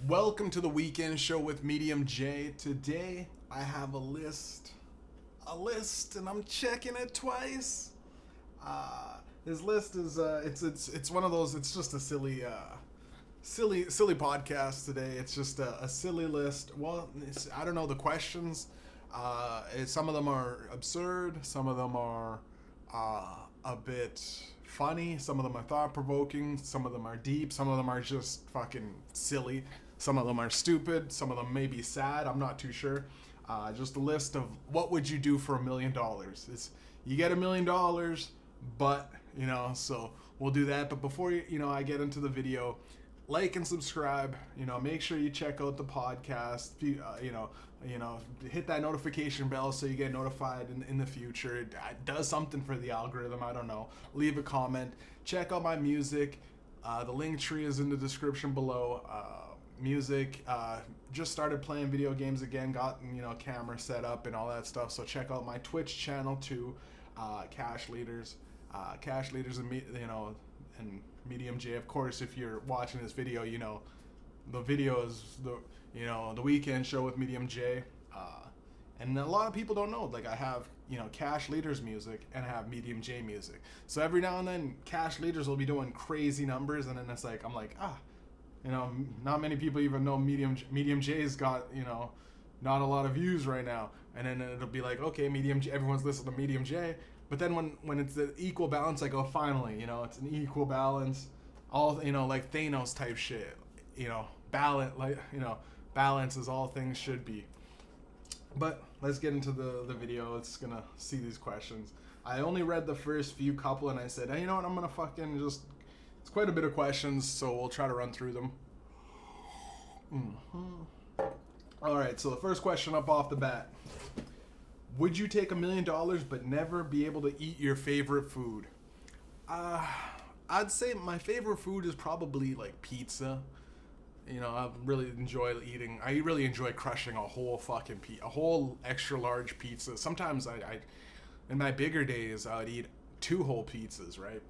Welcome to the weekend show with Mediumjay. Today I have a list, and I'm checking it twice. This list is it's one of those. It's just a silly podcast today. It's just a silly list. Well, I don't know the questions. Some of them are absurd. Some of them are a bit funny. Some of them are thought provoking. Some of them are deep. Some of them are just fucking silly. Some of them are stupid. Some of them may be sad. I'm not too sure. Just a list of what would you do for $1,000,000. It's you get $1,000,000, but so we'll do that. But before I get into the video, like and subscribe. Make sure you check out the podcast. Hit that notification bell so you get notified in the future. It does something for the algorithm. I don't know. Leave a comment. Check out my music. The link tree is in the description below. Music. Just started playing video games again. Got camera set up and all that stuff. So check out my Twitch channel too. Cash Leaders. Cash Leaders and and Mediumjay. Of course, if you're watching this video, the video is the weekend show with Mediumjay. And a lot of people don't know. Like I have Cash Leaders music and I have Mediumjay music. So every now and then, Cash Leaders will be doing crazy numbers, and then I'm like not many people even know Mediumjay's got not a lot of views right now, and then it'll be like, okay, everyone's listening to Mediumjay. But then when it's the equal balance, I go, finally, it's an equal balance. All like Thanos type shit. Balance is all things should be. But let's get into the video. It's gonna see these questions. I only read the first few couple, and I said, hey, you know what? I'm gonna fucking just. It's quite a bit of questions, so we'll try to run through them. All right. So the first question up off the bat: would you take $1,000,000 but never be able to eat your favorite food? I'd say my favorite food is probably like pizza. I really enjoy eating. I really enjoy crushing a whole a whole extra large pizza. Sometimes I in my bigger days, I would eat 2 whole pizzas, right?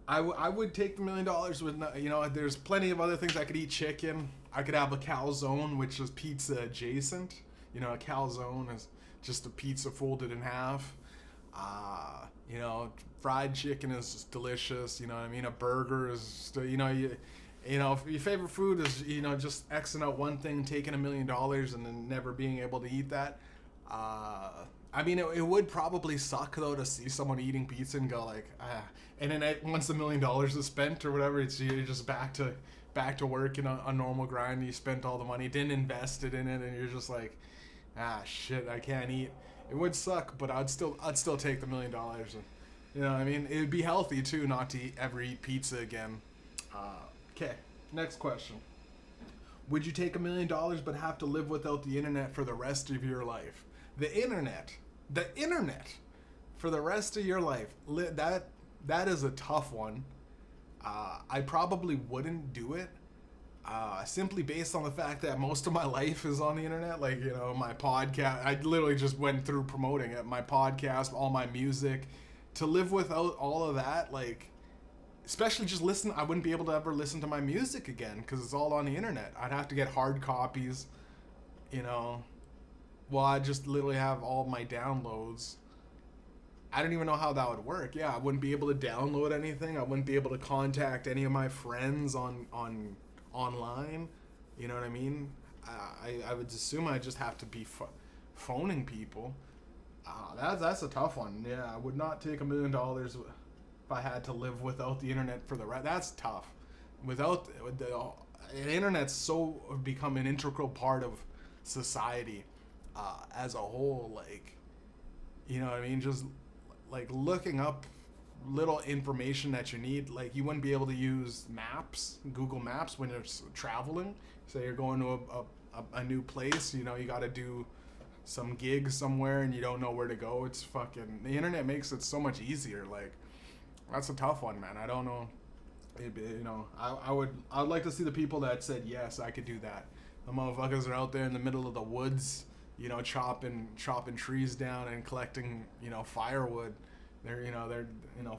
I would take the $1,000,000 with there's plenty of other things. I could eat chicken. I could have a calzone, which is pizza adjacent. A calzone is just a pizza folded in half. Fried chicken is delicious. A burger is if your favorite food is just Xing out one thing, taking $1,000,000 and then never being able to eat that. It would probably suck though to see someone eating pizza and go like, and then once the $1,000,000 is spent or whatever, you're just back to work in a normal grind. You spent all the money, didn't invest it in it, and you're just like, shit, I can't eat. It would suck, but I'd still take the $1,000,000. It would be healthy too, not to ever eat pizza again. Okay, next question. Would you take $1,000,000 but have to live without the internet for the rest of your life? The internet for the rest of your life. That is a tough one. I probably wouldn't do it. Simply based on the fact that most of my life is on the internet. Like, my podcast, I literally just went through promoting it. My podcast, all my music. To live without all of that, like, especially just listen, I wouldn't be able to ever listen to my music again because it's all on the internet. I'd have to get hard copies, Well, I just literally have all my downloads. I don't even know how that would work. Yeah, I wouldn't be able to download anything. I wouldn't be able to contact any of my friends on online. You know what I mean? I would assume I just have to be phoning people. That's a tough one. Yeah, I would not take $1,000,000 if I had to live without the internet for the rest. That's tough. Without the internet's so become an integral part of society as a whole. Like, you know what I mean? Just like looking up little information that you need. Like, you wouldn't be able to use maps, Google Maps, when you're traveling. Say you're going to a new place, you got to do some gig somewhere and you don't know where to go. It's fucking, the internet makes it so much easier. Like, that's a tough one, man. I don't know. I would like to see the people that said yes, I could do that. The motherfuckers are out there in the middle of the woods, chopping trees down and collecting, firewood. they're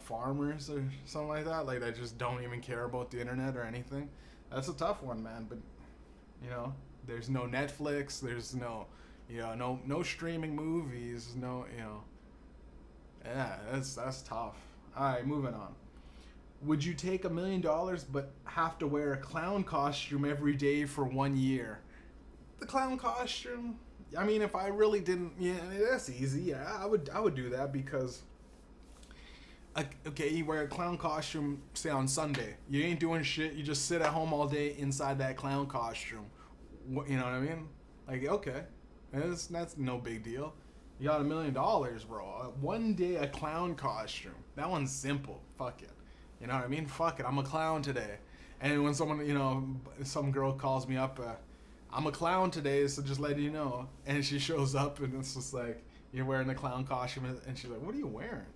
farmers or something like that, like that just don't even care about the internet or anything. That's a tough one, man. But there's no Netflix, there's no streaming movies, yeah, that's tough. All right, moving on. Would you take $1 million but have to wear a clown costume every day for 1 year? The clown costume. I mean, if I really didn't, yeah, that's easy. Yeah, I would do that because, okay, you wear a clown costume, say on Sunday. You ain't doing shit. You just sit at home all day inside that clown costume. You know what I mean? Like, okay, that's no big deal. You got $1 million, bro. One day a clown costume. That one's simple. Fuck it. You know what I mean? Fuck it. I'm a clown today. And when some girl calls me up, I'm a clown today, so just letting you know. And she shows up, and it's just like, you're wearing a clown costume, and she's like, what are you wearing?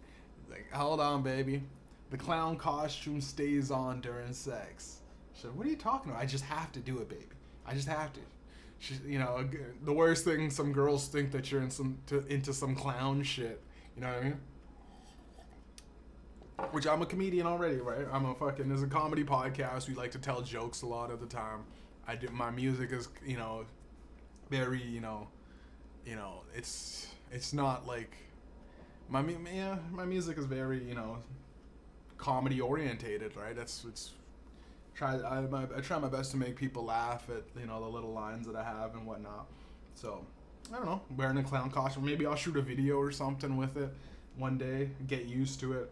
Like, hold on, baby. The clown costume stays on during sex. She's like, what are you talking about? I just have to do it, baby. I just have to. She's, the worst thing, some girls think that you're into some clown shit. You know what I mean? Which I'm a comedian already, right? There's a comedy podcast. We like to tell jokes a lot of the time. My music is, very, it's not like, my music is very, comedy orientated, right? I try my best to make people laugh at, the little lines that I have and whatnot. So, I don't know, wearing a clown costume. Maybe I'll shoot a video or something with it one day, get used to it.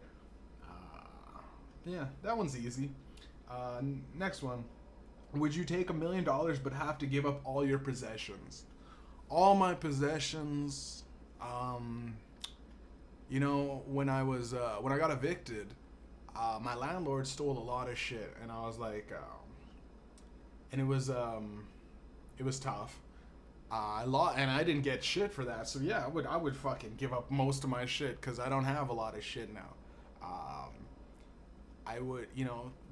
Yeah, that one's easy. Next one. Would you take $1 million but have to give up all your possessions? All my possessions. When I got evicted, my landlord stole a lot of shit, and I was like, and it was tough. And I didn't get shit for that. So yeah, I would fucking give up most of my shit because I don't have a lot of shit now. I would,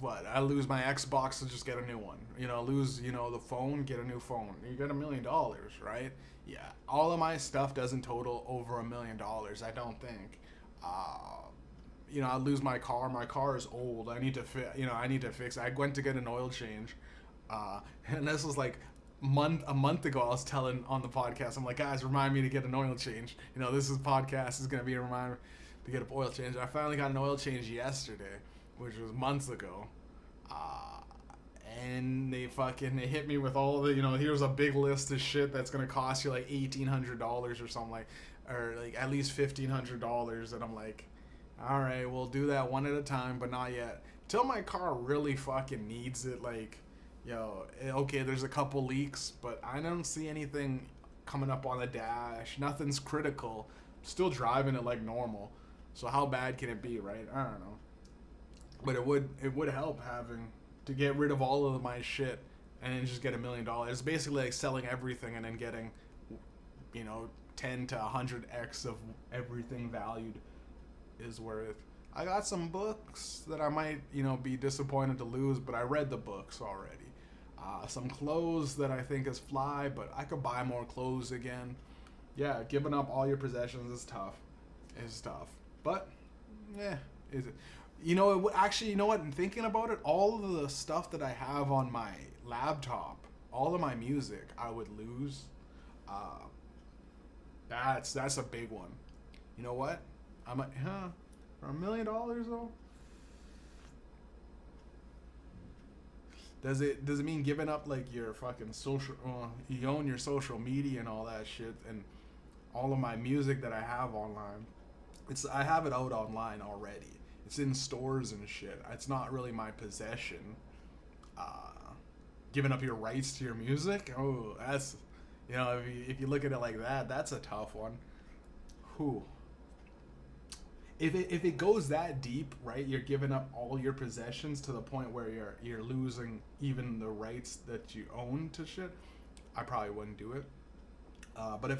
I lose my Xbox to just get a new one. Lose, the phone, get a new phone. You get $1 million, right? Yeah. All of my stuff doesn't total over $1 million, I don't think. I lose my car. My car is old. I need to fix it. I went to get an oil change. And this was like a month ago. I was telling on the podcast, I'm like, guys, remind me to get an oil change. This podcast is going to be a reminder to get an oil change. I finally got an oil change yesterday, which was months ago, and they hit me with all the, here's a big list of shit that's gonna cost you like $1,800 or something, or at least $1,500, and I'm like, all right, we'll do that one at a time, but not yet, till my car really fucking needs it. Like, okay, there's a couple leaks, but I don't see anything coming up on the dash, nothing's critical, still driving it like normal, so how bad can it be, right? I don't know. But it would help having to get rid of all of my shit and then just get $1 million. It's basically like selling everything and then getting, 10 to 100x of everything valued is worth. I got some books that I might, be disappointed to lose, but I read the books already. Some clothes that I think is fly, but I could buy more clothes again. Yeah, giving up all your possessions is tough. It's tough. But, yeah, is it? Actually, you know what? I'm thinking about it. All of the stuff that I have on my laptop, all of my music, I would lose. That's a big one. You know what? I'm like, for $1 million though. Does it mean giving up like your fucking social? You own your social media and all that shit, and all of my music that I have online. I have it out online already. It's in stores and shit. It's not really my possession. Giving up your rights to your music? Oh, that's, if you look at it like that, that's a tough one. Whew. If it goes that deep, right, you're giving up all your possessions to the point where you're losing even the rights that you own to shit, I probably wouldn't do it. But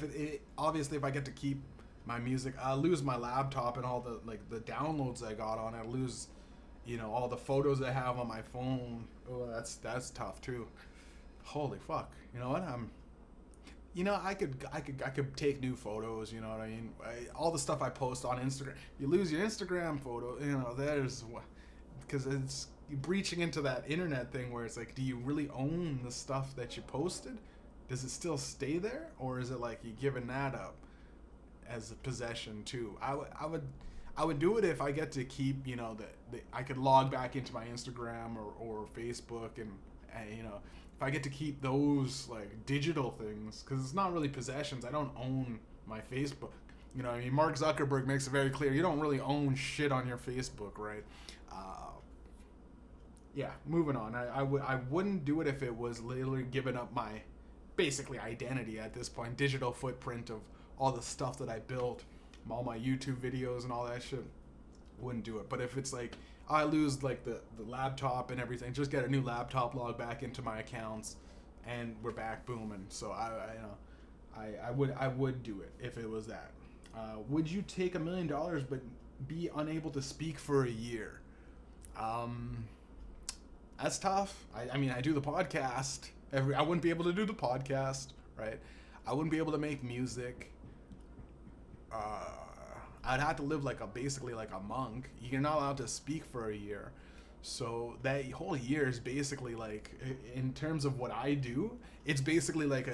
obviously if I get to keep my music, I lose my laptop and all the downloads I got on it. I lose, all the photos I have on my phone. Oh, that's tough too. Holy fuck. You know what? I could take new photos. You know what I mean? All the stuff I post on Instagram, you lose your Instagram photo. Because it's breaching into that internet thing where it's like, do you really own the stuff that you posted? Does it still stay there, or is it like you giving that up as a possession too? I would do it if I get to keep, I could log back into my Instagram or Facebook and if I get to keep those like digital things, because it's not really possessions. I don't own my Facebook. Mark Zuckerberg makes it very clear you don't really own shit on your Facebook, right? Yeah, moving on. I wouldn't do it if it was literally giving up my basically identity at this point, digital footprint of all the stuff that I built, all my YouTube videos and all that shit. Wouldn't do it. But if it's like I lose like the laptop and everything, just get a new laptop, log back into my accounts, and we're back booming. So I would do it if it was that. Would you take $1 million but be unable to speak for a year? That's tough. I do the podcast. I wouldn't be able to do the podcast, right? I wouldn't be able to make music. I'd have to live basically like a monk. You're not allowed to speak for a year. So that whole year is basically like, in terms of what I do, it's basically like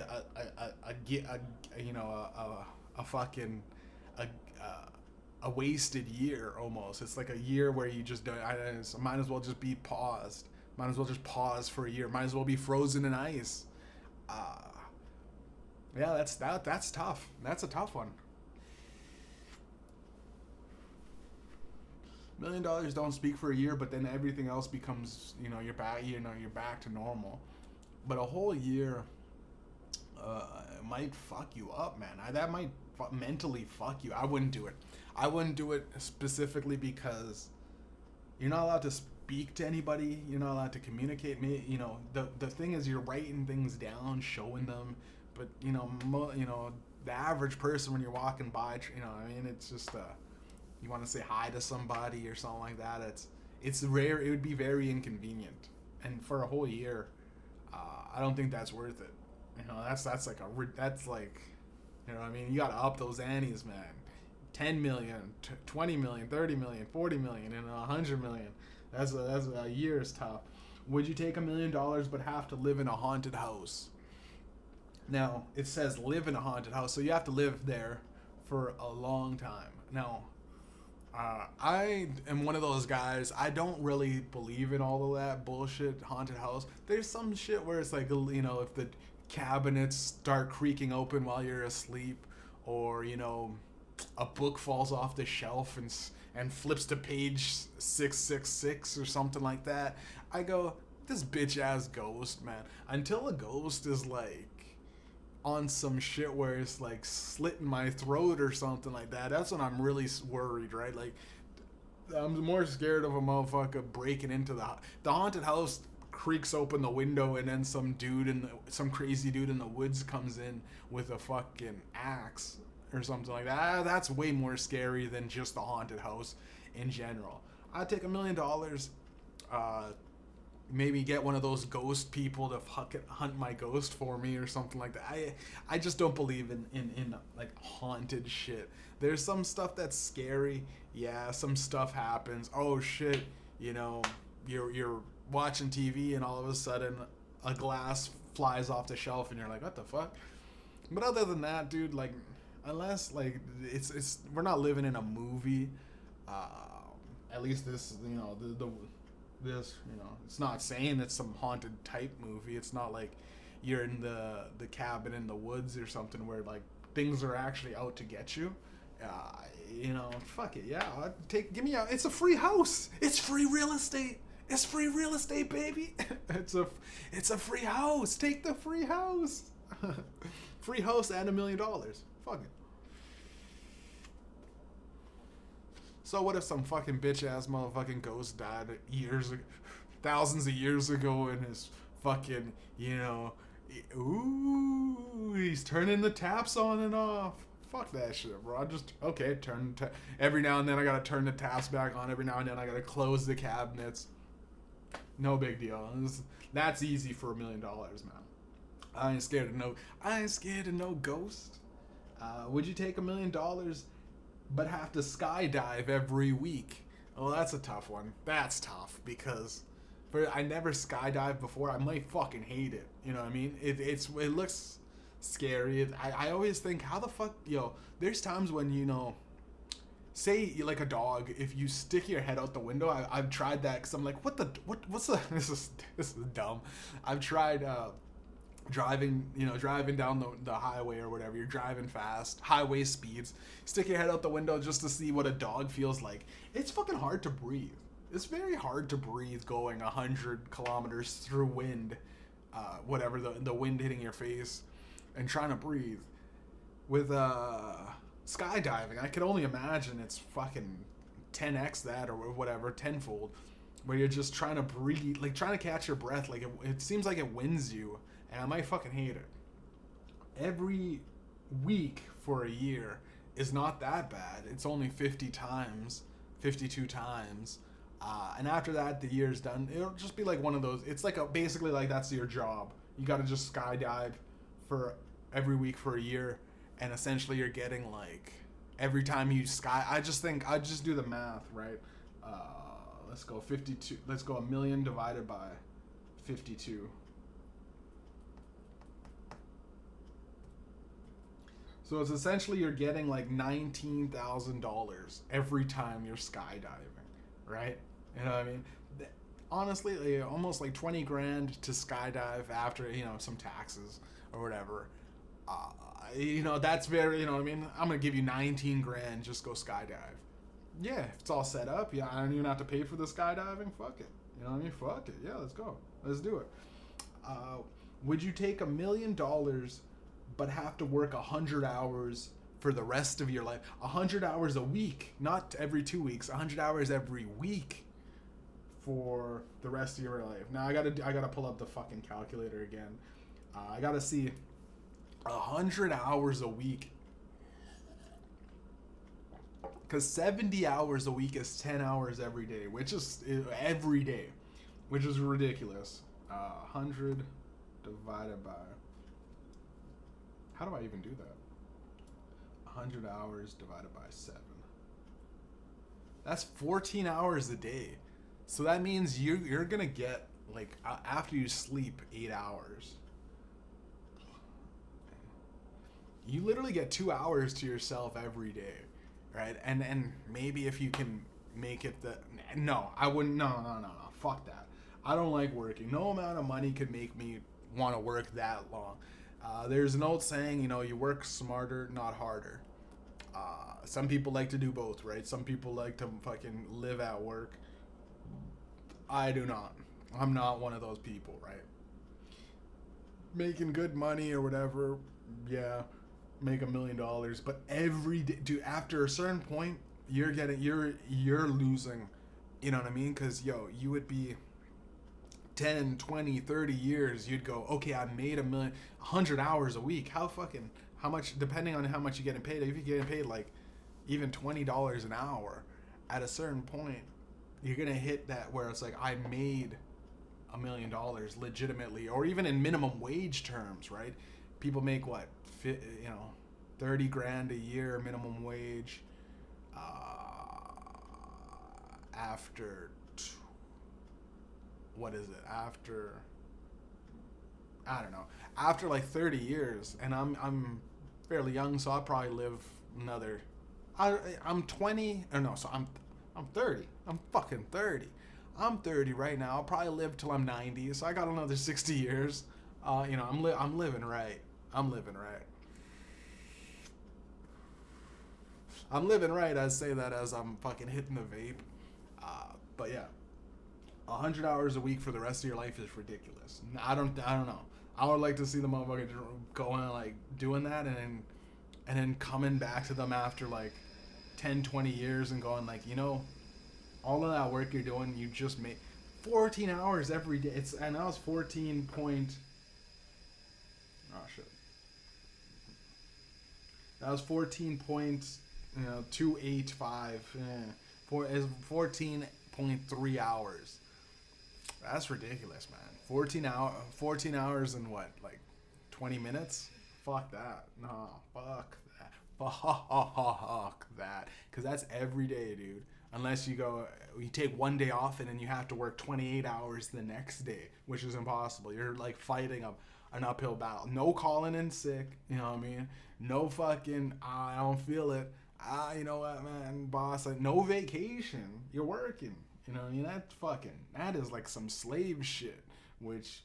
a wasted year almost. It's like a year where you just don't. I might as well just be paused. Might as well just pause for a year. Might as well be frozen in ice. Yeah, that's tough. That's a tough one. $1 million don't speak for a year, but then everything else becomes, you're back to normal. But a whole year, might fuck you up, man. That might mentally fuck you. I wouldn't do it. I wouldn't do it specifically because you're not allowed to speak to anybody. You're not allowed to communicate. The thing is, you're writing things down, showing them. But the average person, when you're walking by, it's just you want to say hi to somebody or something like that. It's rare. It would be very inconvenient, and for a whole year, I don't think that's worth it. That's like you gotta up those antes, man. 10 million, 20 million, 30 million, 40 million, and 100 million. That's a year is tough. Would you take $1 million but have to live in a haunted house? Now, it says live in a haunted house, so you have to live there for a long time. Now, I am one of those guys, I don't really believe in all of that bullshit haunted house. There's some shit where it's like, if the cabinets start creaking open while you're asleep, or, a book falls off the shelf and flips to page 666 or something like that. I go, this bitch ass ghost, man. Until a ghost is like on some shit where it's like slitting my throat or something like that, that's when I'm really worried, right? Like, I'm more scared of a motherfucker breaking into the haunted house. Creaks open the window, and then some crazy dude in the woods comes in with a fucking axe or something like that. That's way more scary than just the haunted house in general. I'd take $1 million, maybe get one of those ghost people to fucking hunt my ghost for me or something like that. I just don't believe in like haunted shit. There's some stuff that's scary. Yeah, some stuff happens. Oh shit, you're watching TV and all of a sudden a glass flies off the shelf and you're like, what the fuck? But other than that, dude, like, unless like it's we're not living in a movie, at least this, it's not saying it's some haunted type movie. It's not like you're in the cabin in the woods or something where like things are actually out to get you. Fuck it, yeah. Give me it's a free house. It's free real estate. It's free real estate, baby. It's a free house. Take the free house. Free house and $1 million. Fuck it. So what if some fucking bitch ass motherfucking ghost died thousands of years ago, and his fucking, he's turning the taps on and off. Fuck that shit, bro. Every now and then I gotta turn the taps back on. Every now and then I gotta close the cabinets. No big deal. That's easy for $1 million, man. I ain't scared of no. I ain't scared of no ghost. Would you take $1 million, but have to skydive every week? Oh, that's a tough one. That's tough because I never skydived before. I might fucking hate it. You know what I mean? It looks scary. I always think, how the fuck, there's times when, say you like a dog, if you stick your head out the window. I've tried that because I'm like, what's the this is dumb. I've tried driving down the highway or whatever. You're driving fast, highway speeds, stick your head out the window just to see what a dog feels like. It's fucking hard to breathe. It's very hard to breathe going 100 kilometers through wind, whatever, the wind hitting your face, and trying to breathe. With skydiving, I can only imagine it's fucking 10x that or whatever, tenfold, where you're just trying to breathe, like trying to catch your breath. Like it seems like it wins you, and I might fucking hate it. Every week for a year is not that bad. It's only 52 times. And after that, the year's done. It'll just be like one of those. It's like basically like that's your job. You got to just skydive for every week for a year, and essentially you're getting like every time you I just do the math, right? Let's go 52. Let's go 1 million divided by 52. So it's essentially you're getting like $19,000 every time you're skydiving, right? You know what I mean? Honestly, almost like 20 grand to skydive after, some taxes or whatever. That's very, you know what I mean? I'm going to give you 19 grand, just go skydive. Yeah, if it's all set up, yeah, I don't even have to pay for the skydiving, fuck it. You know what I mean? Fuck it. Yeah, let's go. Let's do it. Would you take $1 million but have to work 100 hours for the rest of your life? 100 hours a week, not every 2 weeks, 100 hours every week for the rest of your life. Now I gotta pull up the fucking calculator again. I gotta see 100 hours a week, because 70 hours a week is 10 hours every day, which is ridiculous. 100 divided by, how do I even do that? 100 hours divided by 7. That's 14 hours a day. So that means you're gonna get, like, after you sleep 8 hours, you literally get 2 hours to yourself every day, right? And maybe if you can make it no, I wouldn't. No, fuck that. I don't like working. No amount of money could make me want to work that long. There's an old saying, you work smarter, not harder. Some people like to do both, right? Some people like to fucking live at work. I do not. I'm not one of those people, right? Making good money or whatever, yeah, make $1 million, but every day, dude, after a certain point, you're losing, you know what I mean? Because, you would be 10, 20, 30 years, you'd go, okay, I made 100 hours a week. How much, depending on how much you're getting paid, if you're getting paid like even $20 an hour, at a certain point, you're going to hit that where it's like, I made $1 million legitimately, or even in minimum wage terms, right? People make what, 30 grand a year minimum wage, after, what is it? After, I don't know, after like 30 years, and I'm fairly young, so I'll probably live another, I'm 20, or no, so I'm 30. I'm fucking 30. I'm 30 right now. I'll probably live till I'm 90, so I got another 60 years. I'm living right. I'm living right. I'm living right. I say that as I'm fucking hitting the vape. But yeah, 100 hours a week for the rest of your life is ridiculous. I don't know. I would like to see the motherfucker going like doing that, and then coming back to them after like 10, 20 years and going like, all of that work you're doing, you just made 14 hours every day. And that was 14 point. Oh shit. That was 14.285. Is 14.3 hours. That's ridiculous, man. 14 hours in what, like 20 minutes? Fuck that. No, fuck that. Fuck that. Because that's every day, dude. Unless you take one day off and then you have to work 28 hours the next day, which is impossible. You're like fighting an uphill battle. No calling in sick, you know what I mean? No fucking, I don't feel it. You know what, man, boss? Like, no vacation. You're working. You know what I mean? That is like some slave shit, which,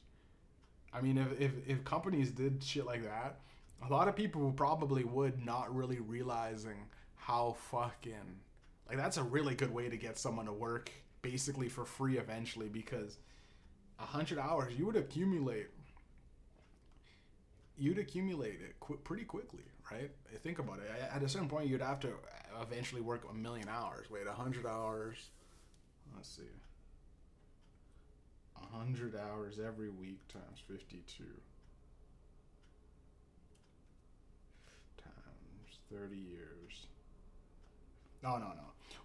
I mean, if companies did shit like that, a lot of people probably would, not really realizing how fucking, like, that's a really good way to get someone to work basically for free eventually, because 100 hours you would accumulate it pretty quickly, right? Think about it. At a certain point, you'd have to eventually work 1,000,000 hours. Wait, 100 hours. Let's see. 100 hours every week times 52 times 30 years. No.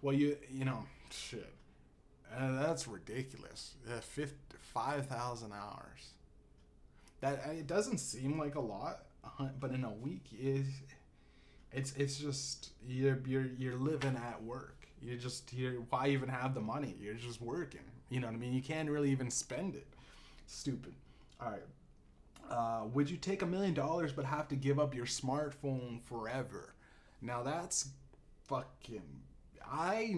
Well, you know, shit. That's ridiculous. 5,000 hours. That, it doesn't seem like a lot, but in a week it's just you're living at work. Why even have the money? You're just working. You know what I mean? You can't really even spend it. Stupid. All right. Would you take $1 million but have to give up your smartphone forever? Now that's fucking. I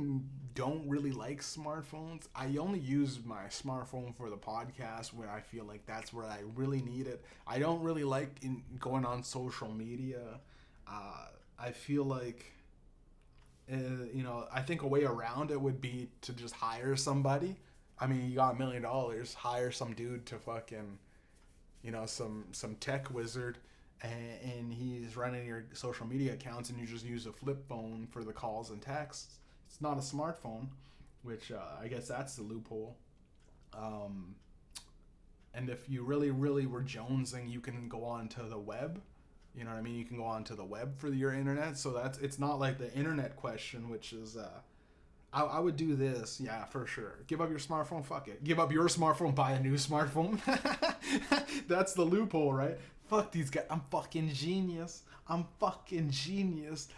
don't really like smartphones. I only use my smartphone for the podcast when I feel like that's where I really need it. I don't really like going on social media. I feel like, you know, I think a way around it would be to just hire somebody. I mean, you got $1 million, hire some dude to fucking, you know, some tech wizard, and he's running your social media accounts, and you just use a flip phone for the calls and texts. It's not a smartphone, which I guess that's the loophole. And if you really, really were jonesing, you can go on to the web. You know what I mean? You can go on to the web for your internet. So it's not like the internet question, which is, I would do this. Yeah, for sure. Give up your smartphone. Fuck it. Give up your smartphone. Buy a new smartphone. That's the loophole, right? Fuck these guys. I'm fucking genius.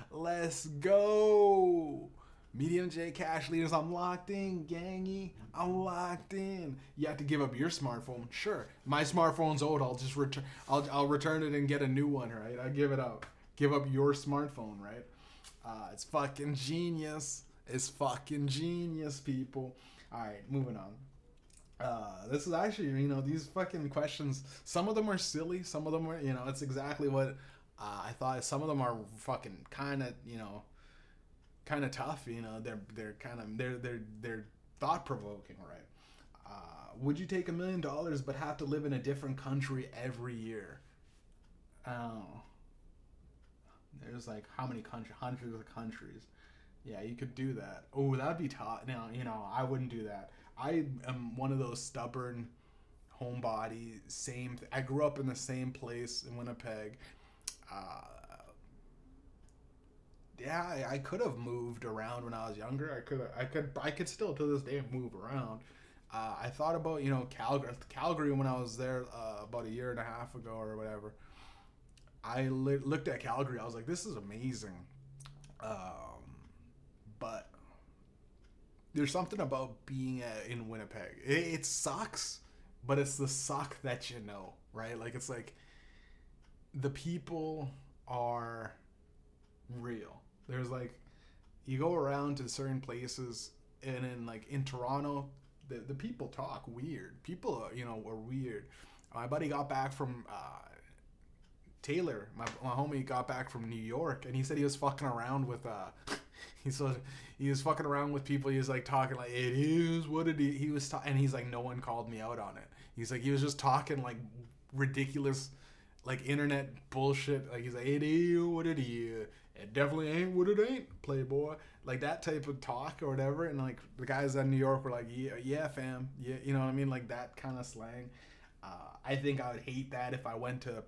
Let's go. Mediumjay cash leaders, I'm locked in, gangy. I'm locked in. You have to give up your smartphone. Sure, my smartphone's old. I'll just return. I'll return it and get a new one. Right? I give it up. Give up your smartphone. Right? It's fucking genius. It's fucking genius, people. All right, moving on. This is actually, you know, these fucking questions. Some of them are silly. Some of them are, you know, it's exactly what I thought. Some of them are fucking kind of, you know, kind of tough, you know. They're thought provoking, right? Would you take $1 million but have to live in a different country every year? Oh, there's like how many countries? Hundreds of countries. Yeah, you could do that. Oh, that'd be tough. Now, you know, I wouldn't do that. I am one of those stubborn homebody. I grew up in the same place in Winnipeg. Yeah, I could have moved around when I was younger. I could still to this day move around. I thought about, you know, Calgary when I was there about a year and a half ago or whatever. I looked at Calgary. I was like, this is amazing. But there's something about being in Winnipeg. It sucks, but it's the suck that you know, right? Like, it's like the people are real. There's like, you go around to certain places, and in Toronto, the people talk weird. People, you know, are weird. My buddy got back from Taylor, my homie got back from New York, and he said he was fucking around with he was fucking around with people. He was like talking like, it is what it is. He was and he's like, no one called me out on it. He's like, he was just talking like ridiculous, like internet bullshit. Like, he's like, it is what it is. It definitely ain't what it ain't, playboy. Like that type of talk or whatever. And like the guys in New York were like, yeah, fam, yeah, you know what I mean, like that kind of slang. I think I would hate that if I went to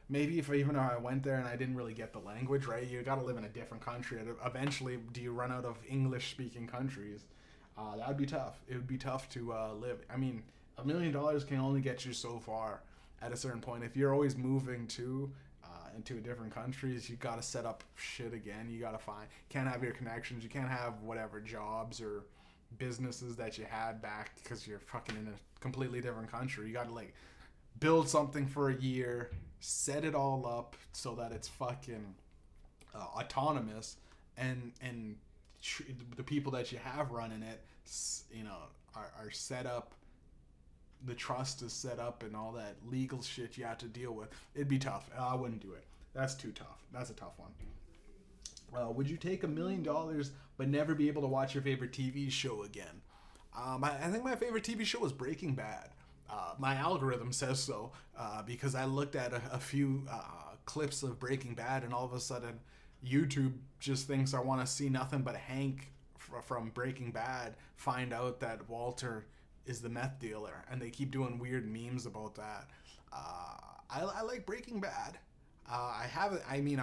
maybe even if I went there and I didn't really get the language, right? You got to live in a different country. Eventually, do you run out of English-speaking countries? That would be tough. It would be tough to live. I mean, $1 million can only get you so far. at a certain point. If you're always moving into different countries, you got to set up shit again. You got to can't have your connections. You can't have whatever jobs or businesses that you had back because you're fucking in a completely different country. You got to like build something for a year, set it all up so that it's fucking autonomous, and the people that you have running it, you know, are set up. The trust is set up and all that legal shit you have to deal with. It'd be tough. I wouldn't do it. That's too tough. That's a tough one. Would you take $1 million but never be able to watch your favorite TV show again? I think my favorite TV show was Breaking Bad. My algorithm says so because I looked at a few clips of Breaking Bad, and all of a sudden YouTube just thinks I want to see nothing but Hank from Breaking Bad find out that Walter is the meth dealer, and they keep doing weird memes about that. I like Breaking Bad. I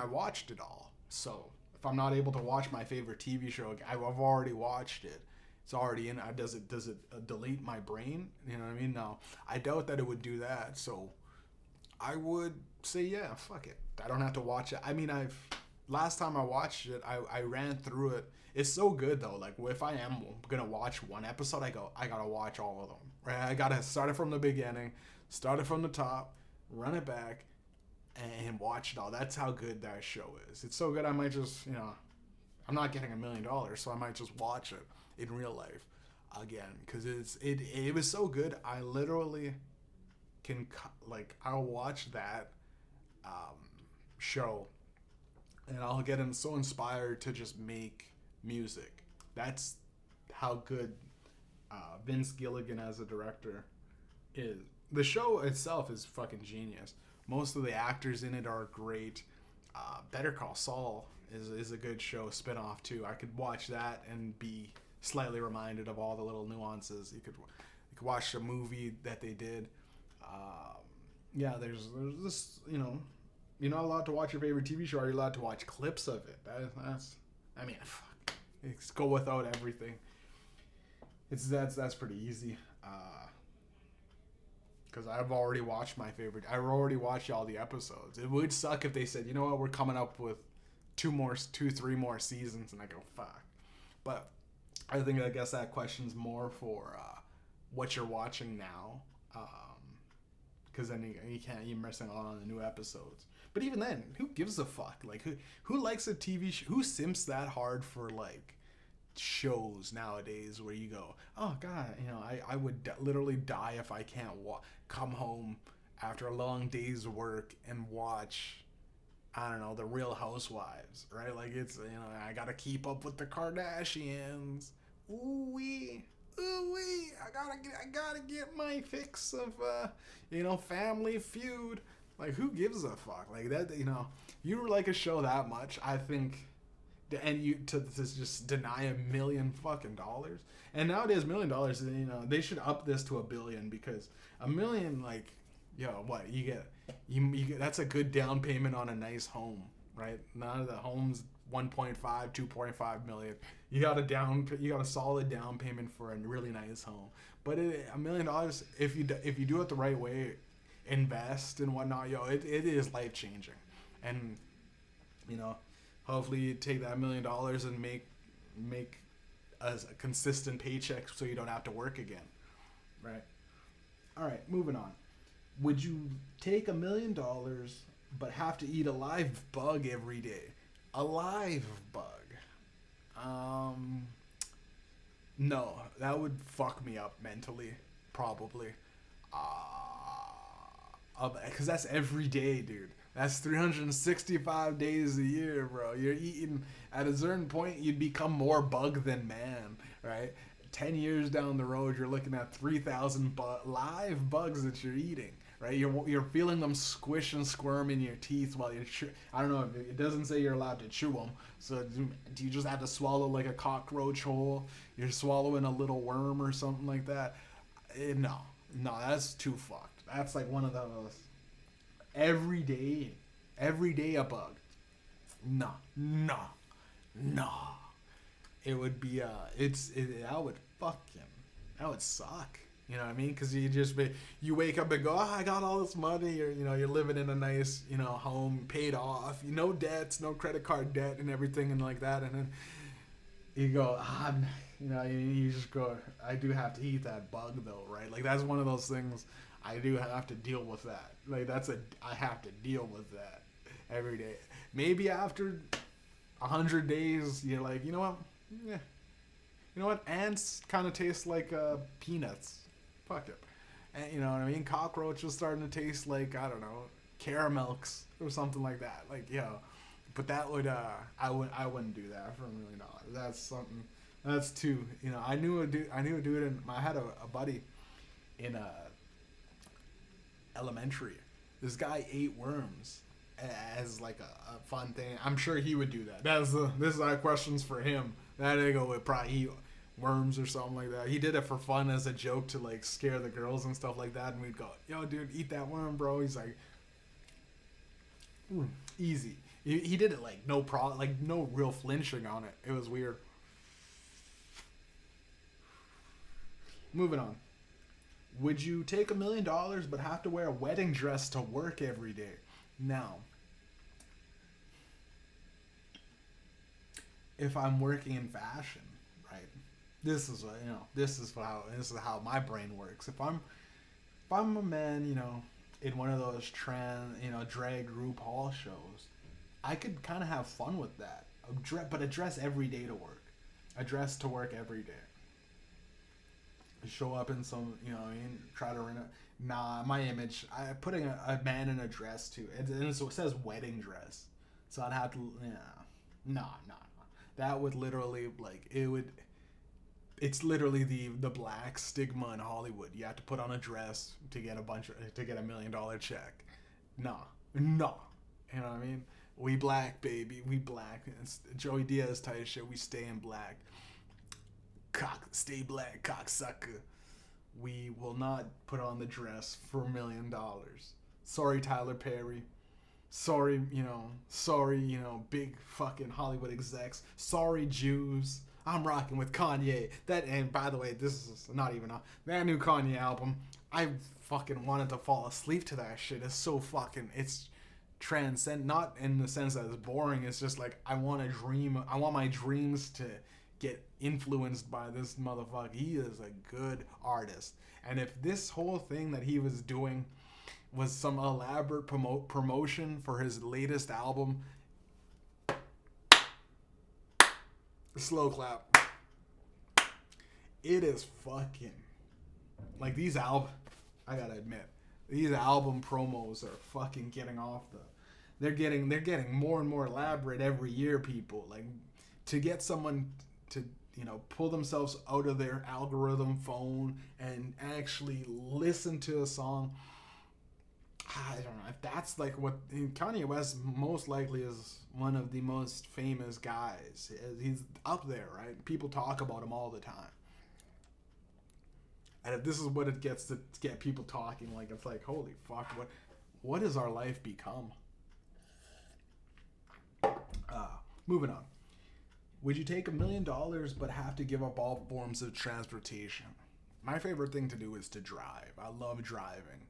watched it all, so if I'm not able to watch my favorite TV show, I've already watched it. It's already in. Does it delete my brain? You know what I mean? No, I doubt that it would do that. So I would say, yeah, fuck it. I don't have to watch it. I mean, last time I watched it, I ran through it. It's so good though. Like if I am gonna watch one episode, I gotta watch all of them. Right? I gotta start it from the beginning, start it from the top, run it back, and watch it all. That's how good that show is. It's so good. I might just, I'm not getting $1 million, so I might just watch it in real life again because it was so good. I literally I'll watch that show and I'll get so inspired to just make music. That's how good Vince Gilligan as a director is. The show itself is fucking genius. Most of the actors in it are great. Better Call Saul is a good show spinoff too. I could watch that and be slightly reminded of all the little nuances. You could watch a movie that they did. There's this, you're not allowed to watch your favorite TV show. Are you allowed to watch clips of it? Fuck. It's go without everything. That's pretty easy. Because I've already watched my favorite. I already watched all the episodes. It would suck if they said, you know what, we're coming up with 3 more seasons, and I go, fuck. But I guess that question's more for what you're watching now. Because then you're missing out on the new episodes. But even then, who gives a fuck? Like, who likes a TV show? Who simps that hard for, like, shows nowadays where you go, oh, God, I would literally die if I can't come home after a long day's work and watch, I don't know, The Real Housewives, right? Like, it's, I gotta keep up with the Kardashians. Ooh-wee. Ooh-wee. I gotta get my fix of, Family Feud. Like, who gives a fuck? Like, that, you like a show that much, I think, and you to just deny $1 million fucking dollars. And nowadays, $1 million, they should up this to $1 billion, because $1 million, like, what you get, that's a good down payment on a nice home, right? None of the homes 1.5, 2.5 million. You got a solid down payment for a really nice home. But $1 million, if you do it the right way, invest and whatnot, it is life changing. And hopefully you take that $1 million and make a consistent paycheck so you don't have to work again, right? All right, moving on. Would you take $1 million but have to eat a live bug every day? A live bug? No, that would fuck me up mentally, probably. Because that's every day, dude. That's 365 days a year, bro. You're eating, at a certain point, you'd become more bug than man, right? 10 years down the road, you're looking at 3,000 live bugs that you're eating, right? You're feeling them squish and squirm in your teeth while you're I don't know, it doesn't say you're allowed to chew them. So do you just have to swallow like a cockroach whole? You're swallowing a little worm or something like that? No, that's too fucked. That's like one of those every day a bug. No. It would be that would suck. You know what I mean? Because you wake up and go, oh, I got all this money, or you're living in a nice home, paid off, no debts, no credit card debt, and everything, and like that, and then you go, you just go, I do have to eat that bug though, right? Like that's one of those things. I do have to deal with that. Like I have to deal with that every day. Maybe after 100 days, you're like, you know what? Yeah. You know what? Ants kind of taste like peanuts. Fuck it. And you know what I mean? Cockroaches starting to taste like, I don't know, caramels or something like that. Like, but that would I wouldn't do that for $1 million. That's something. That's too. I knew a dude. I had a buddy in elementary. This guy ate worms as like a fun thing. I'm sure he would do that. This is our questions for him. That nigga would probably eat worms or something like that. He did it for fun as a joke to like scare the girls and stuff like that. And we'd go, yo, dude, eat that worm, bro. He's like, easy. He did it like no problem, like no real flinching on it. It was weird. Moving on. Would you take $1 million but have to wear a wedding dress to work every day? Now, if I'm working in fashion, right? This is how my brain works. If I'm a man, in one of those drag RuPaul shows, I could kind of have fun with that. But I dress every day to work. I dress to work every day. Show up in some, try to rent a... Nah, my image, putting a man in a dress too. And it says wedding dress. So I'd have to, no. That would literally, it's literally the black stigma in Hollywood. You have to put on a dress to get $1 million check. No. You know what I mean? We black, baby. We black. It's Joey Diaz type shit. We stay in black. Stay black, cocksucker. We will not put on the dress for $1 million. Sorry, Tyler Perry. Sorry, big fucking Hollywood execs. Sorry, Jews. I'm rocking with Kanye. And by the way, this is not even that new Kanye album. I fucking wanted to fall asleep to that shit. It's so fucking, it's transcend, not in the sense that it's boring. It's just like, I want my dreams to get influenced by this motherfucker. He is a good artist. And if this whole thing that he was doing was some elaborate promotion for his latest album, slow clap. It is fucking like I gotta admit, these album promos are fucking getting off they're getting more and more elaborate every year, people. Like, to get someone to pull themselves out of their algorithm phone and actually listen to a song. I don't know if that's like what Kanye West most likely is one of the most famous guys. He's up there, right? People talk about him all the time. And if this is what it gets to get people talking, like, it's like, holy fuck, what has our life become? Moving on. Would you take $1 million but have to give up all forms of transportation? My favorite thing to do is to drive. I love driving.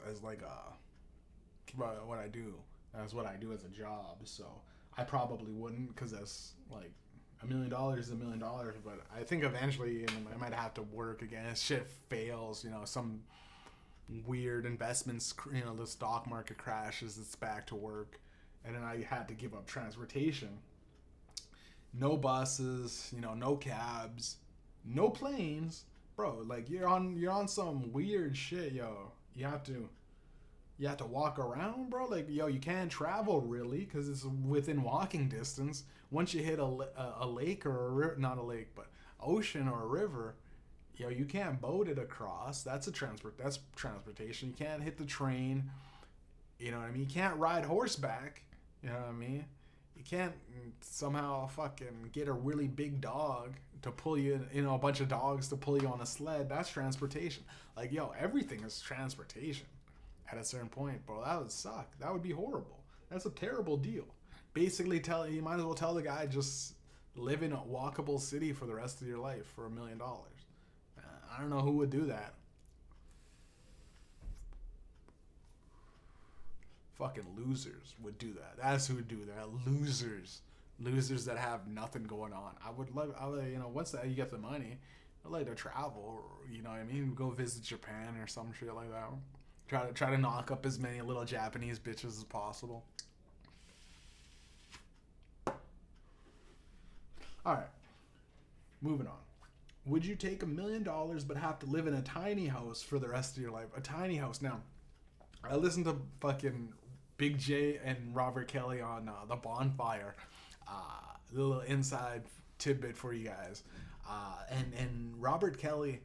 As like what I do. That's what I do as a job. So I probably wouldn't, because that's like $1 million is $1 million. But I think eventually I might have to work again. If shit fails, some weird investments, the stock market crashes, it's back to work. And then I had to give up transportation. No buses, no cabs, no planes, bro. Like, you're on some weird shit, yo. You have to walk around, bro. Like, yo, you can't travel really because it's within walking distance. Once you hit a lake or not a lake, but ocean or a river, yo, you can't boat it across. That's transportation. You can't hit the train. You know what I mean? You can't ride horseback. You know what I mean? You can't somehow fucking get a really big dog to pull you, a bunch of dogs to pull you on a sled. That's transportation. Like, yo, everything is transportation at a certain point, bro. That would suck. That would be horrible. That's a terrible deal. Basically, you might as well tell the guy, just live in a walkable city for the rest of your life for $1 million. I don't know who would do that. Fucking losers would do that. That's who would do that. Losers that have nothing going on. I would, once that you get the money, I'd like to travel. Or, you know what I mean? Go visit Japan or some shit like that. Try to knock up as many little Japanese bitches as possible. All right, moving on. Would you take $1 million but have to live in a tiny house for the rest of your life? A tiny house. Now, I listened to fucking Big J and Robert Kelly on The Bonfire. A little inside tidbit for you guys. And Robert Kelly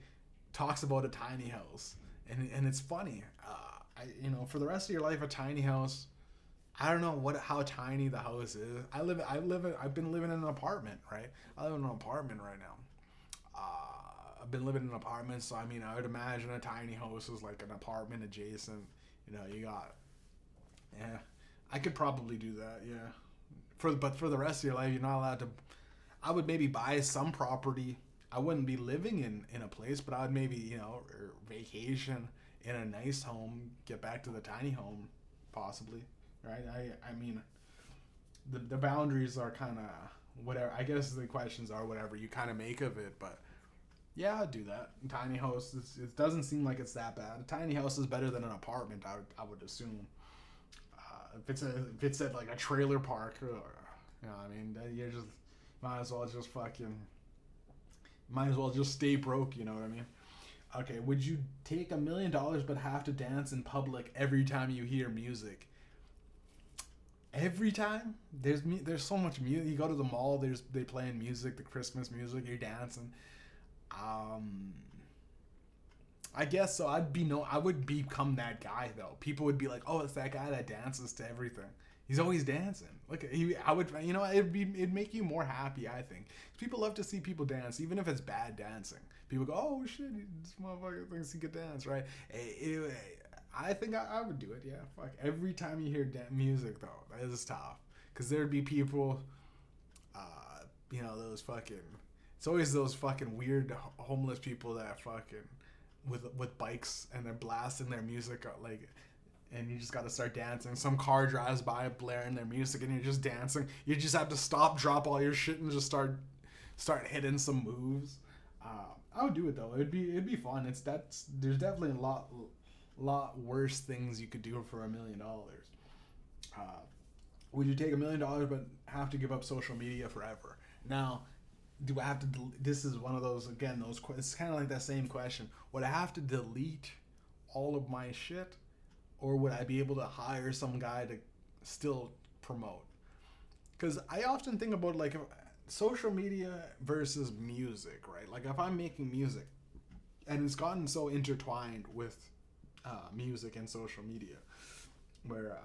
talks about a tiny house, and it's funny. For the rest of your life, a tiny house. I don't know how tiny the house is. I've been living in an apartment, right? I live in an apartment right now. I've been living in an apartment, so I mean, I would imagine a tiny house is like an apartment adjacent. You got, yeah, I could probably do that, yeah. But for the rest of your life, you're not allowed to. I would maybe buy some property. I wouldn't be living in a place, but I would maybe, vacation in a nice home, get back to the tiny home, possibly. Right? I mean, the boundaries are kind of whatever. I guess the questions are whatever you kind of make of it. But yeah, I'd do that. Tiny house, it doesn't seem like it's that bad. A tiny house is better than an apartment, I would assume. If it's at like a trailer park, or, I mean, you're just might as well just stay broke. You know what I mean? Okay, would you take $1 million but have to dance in public every time you hear music? Every time there's so much music. You go to the mall, they playing music, the Christmas music, you're dancing. I guess so. I would become that guy though. People would be like, "Oh, it's that guy that dances to everything. He's always dancing." It'd make you more happy. I think people love to see people dance, even if it's bad dancing. People go, "Oh shit, this motherfucker thinks he could dance, right?" I think I would do it, yeah. Fuck. Every time you hear music, though, that is tough. Because there'd be people, those fucking... It's always those fucking weird homeless people that fucking... With bikes, and they're blasting their music, and you just gotta start dancing. Some car drives by blaring their music, and you're just dancing. You just have to stop, drop all your shit, and just start hitting some moves. I would do it, though. It'd be fun. There's definitely a lot worse things you could do for $1 million. Would you take $1 million but have to give up social media forever? Now, do I have to? This is one of those again. It's kind of like that same question. Would I have to delete all of my shit, or would I be able to hire some guy to still promote? Because I often think about social media versus music, right? Like if I'm making music, and it's gotten so intertwined with music and social media, where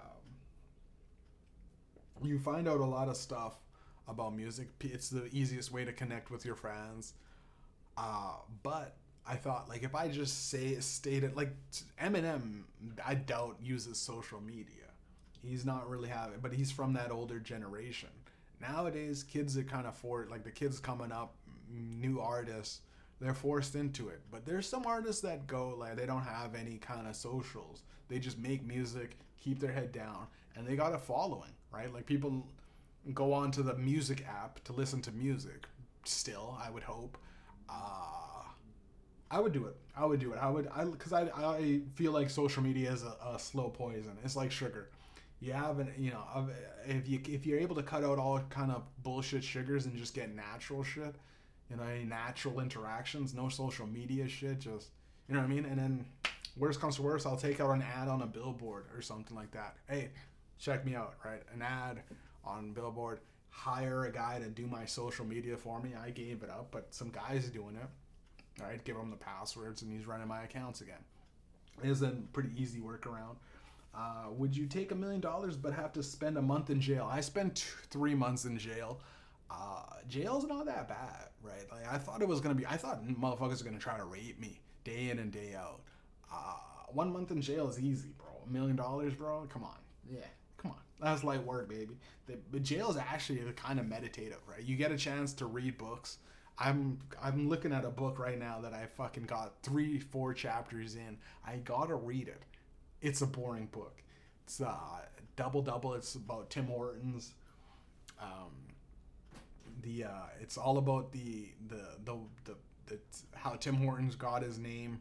you find out a lot of stuff about music. It's the easiest way to connect with your friends. But I thought, if I just stated, Eminem, I doubt uses social media. He's not really having, but he's from that older generation. Nowadays, kids are kind of the kids coming up, new artists, they're forced into it. But there's some artists that go, they don't have any kind of socials. They just make music, keep their head down, and they got a following, right? People go onto the music app to listen to music. Still, I would hope. I would do it. Because I feel like social media is a slow poison. It's like sugar. You have if you're able to cut out all kind of bullshit sugars and just get natural shit, natural interactions, no social media shit, just, you know what I mean? And then worst comes to worst, I'll take out an ad on a billboard or something like that. Hey, check me out, right? An ad on billboard, hire a guy to do my social media for me. I gave it up, but some guy's doing it. All right, give him the passwords and he's running my accounts again. It is a pretty easy workaround. Would you take $1 million but have to spend a month in jail? I spent 3 months in jail. Jail's not that bad, right? I thought motherfuckers were gonna try to rape me day in and day out. 1 month in jail is easy, bro. $1 million, bro. Come on, yeah, come on. That's light work, baby. But jail is actually kind of meditative, right? You get a chance to read books. I'm looking at a book right now that I fucking got 3-4 chapters in. I gotta read it. It's a boring book. It's Double Double. It's about Tim Hortons. Um, the It's all about the how Tim Hortons got his name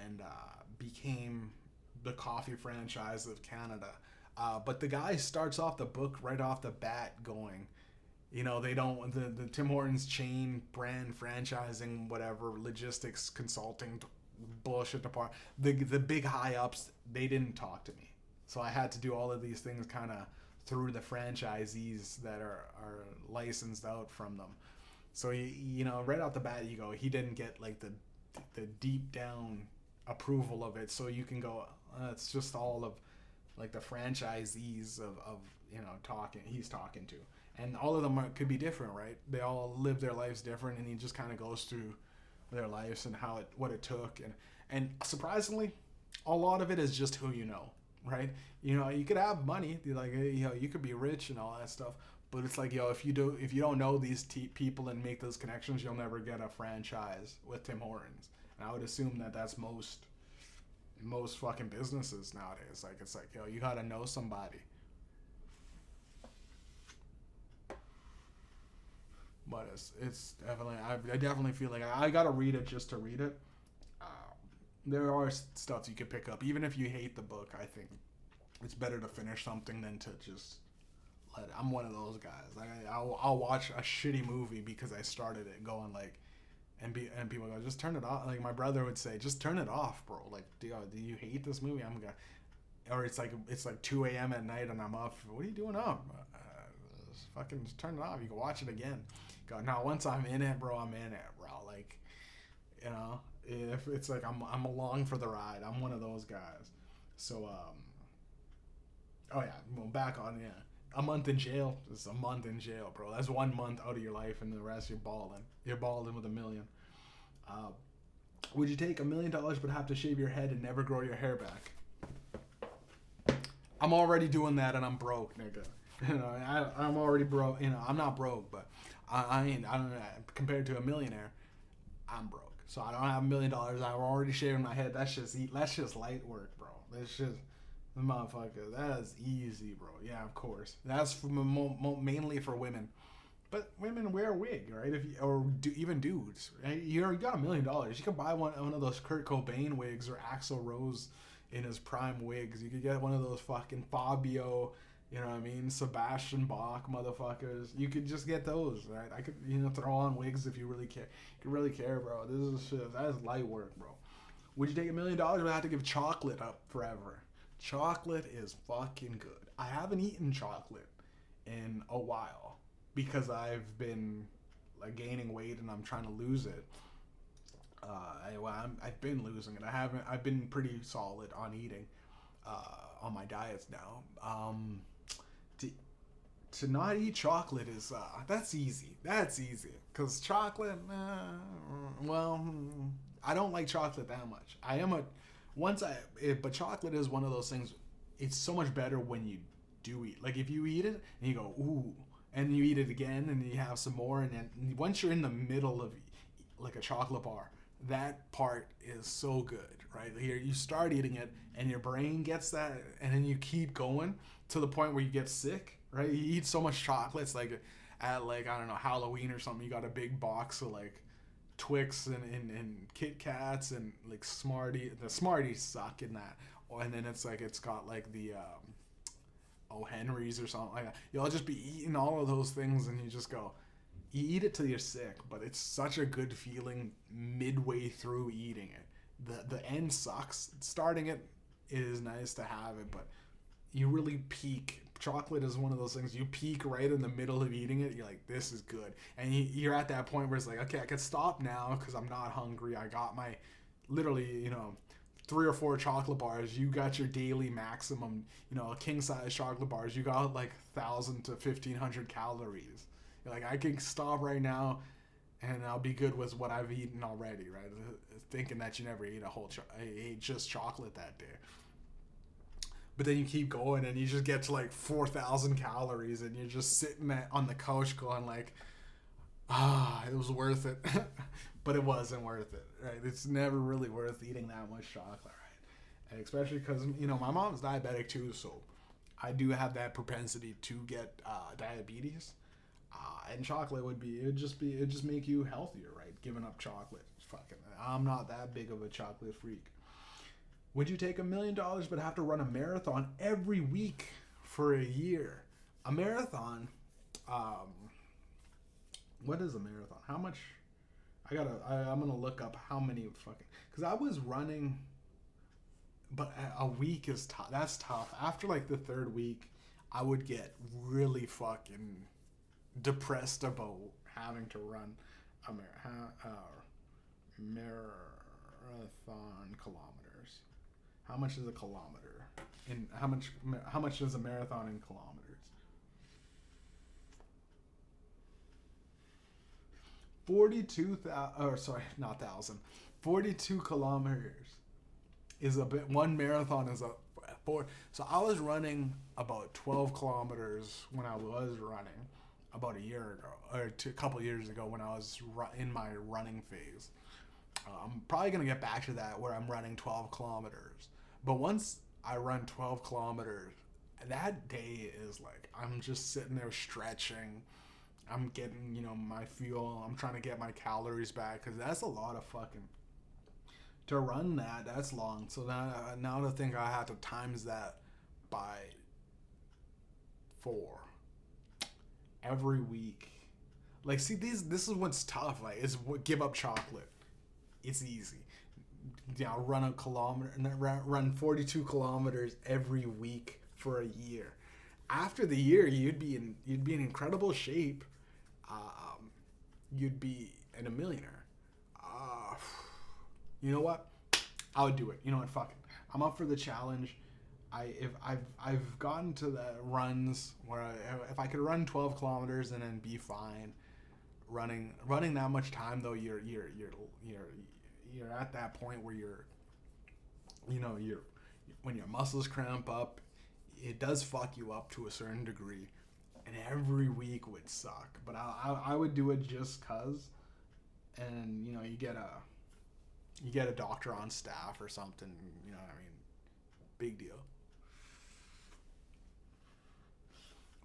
and became the coffee franchise of Canada. But the guy starts off the book right off the bat going, you know, they don't the Tim Hortons chain brand franchising whatever logistics consulting bullshit department. The big high ups, they didn't talk to me, so I had to do all of these things kind of through the franchisees that are licensed out from them. So you know, right off the bat, you go, he didn't get like the deep down approval of it. So you can go, it's just all of like the franchisees of you know he's talking to, and all of them could be different, right? They all live their lives different, and he just kind of goes through their lives and what it took, and surprisingly, a lot of it is just who you know, right? You know, you could have money, like, you know, you could be rich and all that stuff, but it's like, yo, if you don't know these people and make those connections, you'll never get a franchise with Tim Hortons. And I would assume that that's most fucking businesses nowadays. Like, it's like, yo, you gotta know somebody. But it's definitely, I definitely feel like I gotta read it just to read it. There are stuff you could pick up, even if you hate the book. I think it's better to finish something than to just let it. I'm one of those guys. I'll watch a shitty movie because I started it going like, and people go, just turn it off. Like my brother would say, just turn it off, bro. Like, do you hate this movie? I'm gonna, or it's like 2 a.m. at night and I'm up. What are you doing up? Just turn it off. You can watch it again. Go, now once I'm in it, bro, I'm in it, bro. Like, you know, if it's like I'm along for the ride. I'm one of those guys. So oh yeah, well, back on, yeah. A month in jail is a month in jail, bro. That's 1 month out of your life, and the rest you're balling. You're balling with $1 million. Would you take $1 million but have to shave your head and never grow your hair back? I'm already doing that, and I'm broke, nigga. You know, I'm already broke. You know, I'm not broke, but I don't know. Compared to a millionaire, I'm broke. So I don't have $1 million. I'm already shaving my head. That's just light work, bro. That's just. Motherfucker, that is easy, bro. Yeah, of course. That's for mainly for women, but women wear a wig, right? Even dudes, right? You got $1 million. You can buy one of those Kurt Cobain wigs or Axl Rose in his prime wigs. You could get one of those fucking Fabio, you know what I mean? Sebastian Bach motherfuckers. You could just get those, right? I could, you know, throw on wigs if you really care. You really care, bro. This is shit. That is light work, bro. Would you take $1 million or have to give chocolate up forever? Chocolate is fucking good. I haven't eaten chocolate in a while because I've been like gaining weight and I'm trying to lose it. I've been losing it. I've been pretty solid on eating on my diets now. To not eat chocolate is that's easy. That's easy because chocolate. I don't like chocolate that much. But chocolate is one of those things. It's so much better when you do eat. Like if you eat it and you go ooh, and you eat it again and you have some more, and then once you're in the middle of like a chocolate bar, that part is so good, right? Here you start eating it and your brain gets that, and then you keep going to the point where you get sick, right? You eat so much chocolates, like at like I don't know Halloween or something. You got a big box of like Twix and Kit Kats and like Smarties. The Smarties suck in that. And then it's got like the O. Henry's or something like that. You'll just be eating all of those things and you just go, you eat it till you're sick, but it's such a good feeling midway through eating it. The end sucks. Starting it is nice to have it, but you really peak. Chocolate is one of those things you peak right in the middle of eating it. You're like, this is good, and you're at that point where it's like, okay, I can stop now because I'm not hungry. I got my literally 3 or 4 chocolate bars. You got your daily maximum, a king size chocolate bars. You got like 1,000 to 1,500 calories. You're like, I can stop right now and I'll be good with what I've eaten already, right? Thinking that you never ate ate just chocolate that day. But then you keep going and you just get to like 4,000 calories and you're just sitting on the couch going like, It was worth it. But it wasn't worth it, right? It's never really worth eating that much chocolate, right? And especially because, my mom's diabetic too, so I do have that propensity to get diabetes. And chocolate it'd just make you healthier, right? Giving up chocolate. Fucking, I'm not that big of a chocolate freak. Would you take $1 million but have to run a marathon every week for a year? A marathon, what is a marathon? How much? I'm gonna look up how many fucking, because I was running, but a week is tough. That's tough. After like the third week, I would get really fucking depressed about having to run a marathon kilometers. How much is a kilometer? In how much is a marathon in kilometers? 42,000, or sorry, not thousand. 42 kilometers is a bit. One marathon is a four. So I was running about 12 kilometers when I was running about a year ago, or a couple years ago when I was in my running phase. I'm probably gonna get back to that where I'm running 12 kilometers. But once I run 12 kilometers, that day is like I'm just sitting there stretching. I'm getting, my fuel. I'm trying to get my calories back because that's a lot of fucking. To run that's long. So now to think I have to times that by 4 every week. Like, see, this is what's tough. Like, is give up chocolate. It's easy. Run a kilometer, run 42 kilometers every week for a year. After the year, you'd be in incredible shape. You'd be a millionaire. You know what? I would do it. You know what? Fuck it. I'm up for the challenge. I've gotten to the runs where if I could run 12 kilometers and then be fine. Running that much time though, you're at that point where you're when your muscles cramp up, it does fuck you up to a certain degree, and every week would suck. But I would do it just cause, and you get a doctor on staff or something. You know what I mean? Big deal.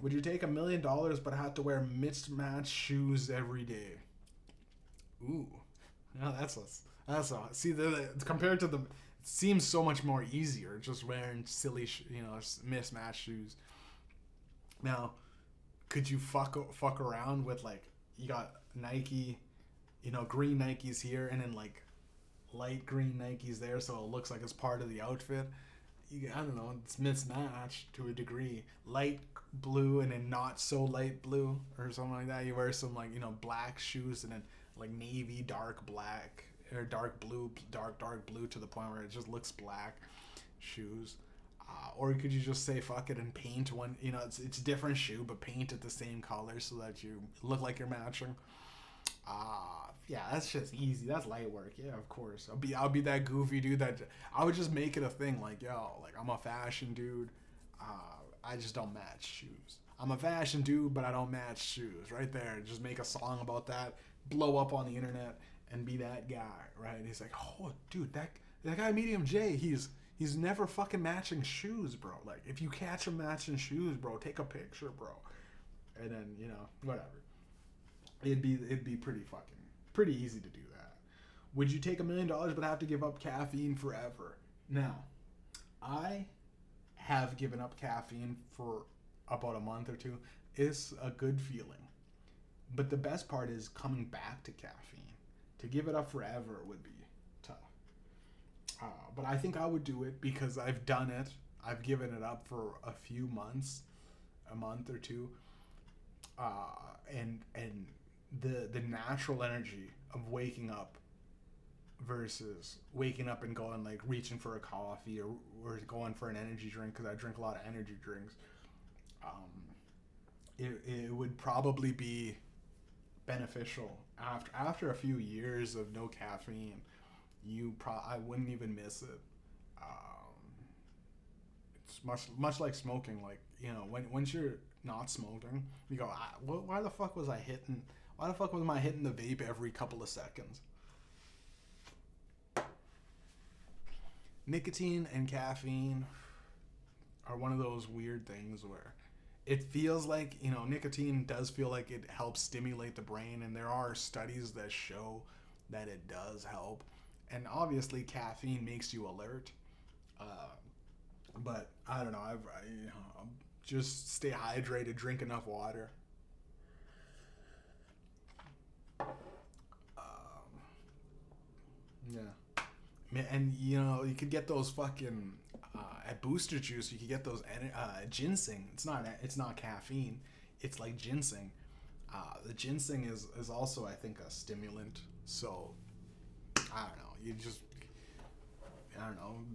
Would you take $1 million but have to wear mismatched shoes every day? Ooh, no, that's see compared to it seems so much more easier just wearing silly mismatched shoes. Now, could you fuck around with, like, you got Nike, green Nikes here and then like light green Nikes there, so it looks like it's part of the outfit. I don't know, it's mismatched to a degree. Light blue and then not so light blue or something like that. You wear some like black shoes and then like navy dark black or dark blue to the point where it just looks black shoes. Or could you just say fuck it and paint one? It's a different shoe, but paint it the same color so that you look like you're matching. Yeah, that's just easy. That's light work. Yeah, of course. I'll be that goofy dude that I would just make it a thing. Like, like I'm a fashion dude. I just don't match shoes. I'm a fashion dude, but I don't match shoes. Right there. Just make a song about that. Blow up on the internet and be that guy. Right? And he's like, oh, dude, that guy Mediumjay. He's never fucking matching shoes, bro. Like, if you catch him matching shoes, bro, take a picture, bro. And then whatever. It'd be pretty easy to do that. Would you take $1 million but have to give up caffeine forever? Now, I have given up caffeine for about a month or two. It's a good feeling. But the best part is coming back to caffeine. To give it up forever would be tough. But I think I would do it because I've done it. I've given it up for a few months, a month or two. And the natural energy of waking up versus waking up and going like reaching for a coffee or going for an energy drink, because I drink a lot of energy drinks. It would probably be beneficial after a few years of no caffeine. I wouldn't even miss it. It's much like smoking. Like, once you're not smoking, you go, why the fuck was I hitting? Why the fuck was I hitting the vape every couple of seconds? Nicotine and caffeine are one of those weird things where it feels like, nicotine does feel like it helps stimulate the brain, and there are studies that show that it does help. And obviously, caffeine makes you alert. But I don't know. Just stay hydrated, drink enough water. Yeah. And you could get those fucking at Booster Juice. You could get those ginseng. It's not caffeine. It's like ginseng. The ginseng is also, I think, a stimulant. So I don't know. I don't know.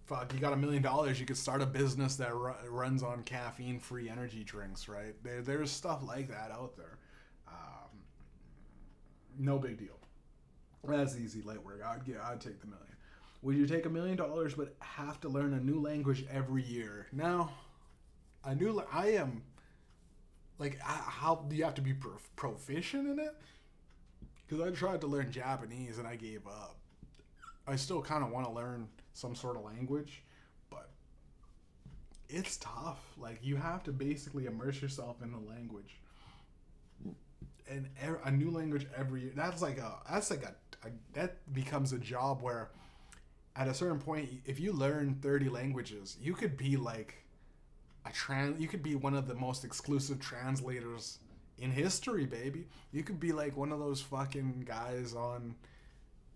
Fuck, you got $1 million. You could start a business that runs on caffeine-free energy drinks, right? There's stuff like that out there. No big deal. That's easy, light work. I'd take the $1 million. Would you take $1 million but have to learn a new language every year? Now, I am like, how do you have to be proficient in it? Because I tried to learn Japanese and I gave up. I still kind of want to learn some sort of language, but it's tough. Like, you have to basically immerse yourself in the language, and a new language every year. That becomes a job where, at a certain point, if you learn 30 languages, you could be like you could be one of the most exclusive translators in history, baby. You could be like one of those fucking guys on,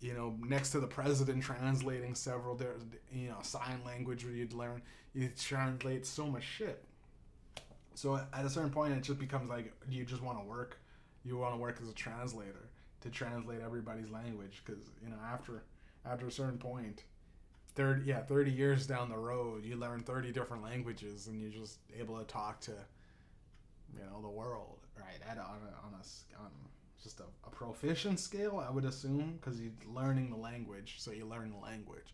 next to the president, translating several, sign language where you'd learn. You translate so much shit. So at a certain point, it just becomes like, you just want to work. You want to work as a translator to translate everybody's language, because after a certain point, 30 years down the road, you learn 30 different languages, and you're just able to talk to, the world, right? On just a proficient scale, I would assume, because you're learning the language, so you learn the language.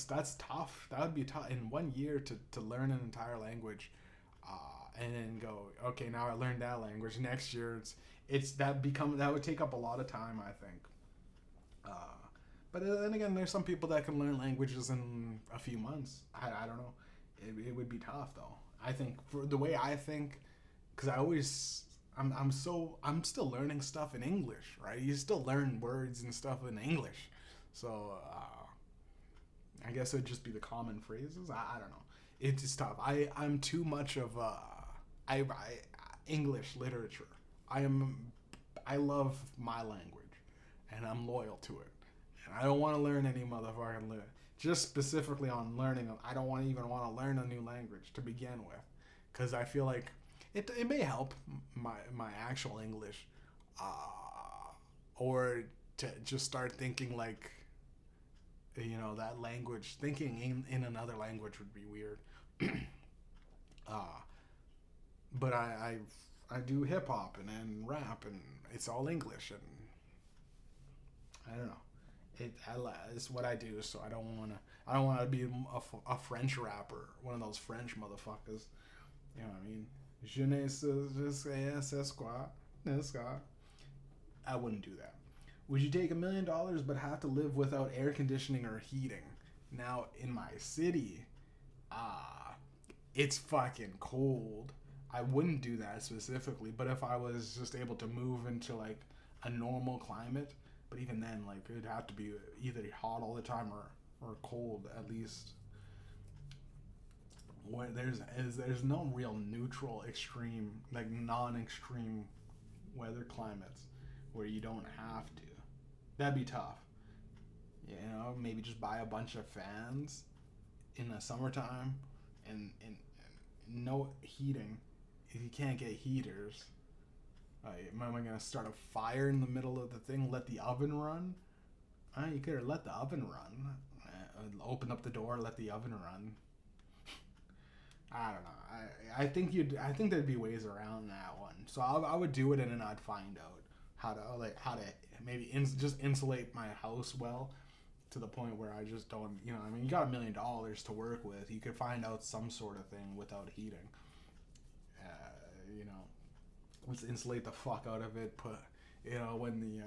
That's tough. That would be tough in 1 year to learn an entire language, and then go, okay, now I learned that language. Next year, that would take up a lot of time, I think. But then again, there's some people that can learn languages in a few months. I don't know. It would be tough, though. I think, for the way I think, because I'm still learning stuff in English, right? You still learn words and stuff in English. So I guess it would just be the common phrases. I don't know. It's just tough. I'm too much of English literature. I love my language, and I'm loyal to it. And I don't want to learn any motherfucking just specifically on learning. I don't even want to learn a new language to begin with, because I feel like it may help my actual English, or to just start thinking like, that language. Thinking in another language would be weird. But I do hip hop and rap, and it's all English, and I don't know. It's what I do, so I don't want to be a French rapper, one of those French motherfuckers. You know what I mean? Je ne sais quoi. I wouldn't do that. Would you take $1 million but have to live without air conditioning or heating? Now, in my city, it's fucking cold. I wouldn't do that specifically, but if I was just able to move into like a normal climate, but even then, like, it'd have to be either hot all the time or cold at least. There's no real neutral extreme, like non-extreme weather climates where you don't have to. That'd be tough. Maybe just buy a bunch of fans in the summertime and no heating. If you can't get heaters, am I going to start a fire in the middle of the thing? Let the oven run? You could let the oven run. Open up the door, let the oven run. I don't know. I think there'd be ways around that one. So I would do it, and then I'd find out how to maybe just insulate my house well, to the point where I just don't. You got $1 million to work with. You could find out some sort of thing without heating. Let's insulate the fuck out of it. Put, when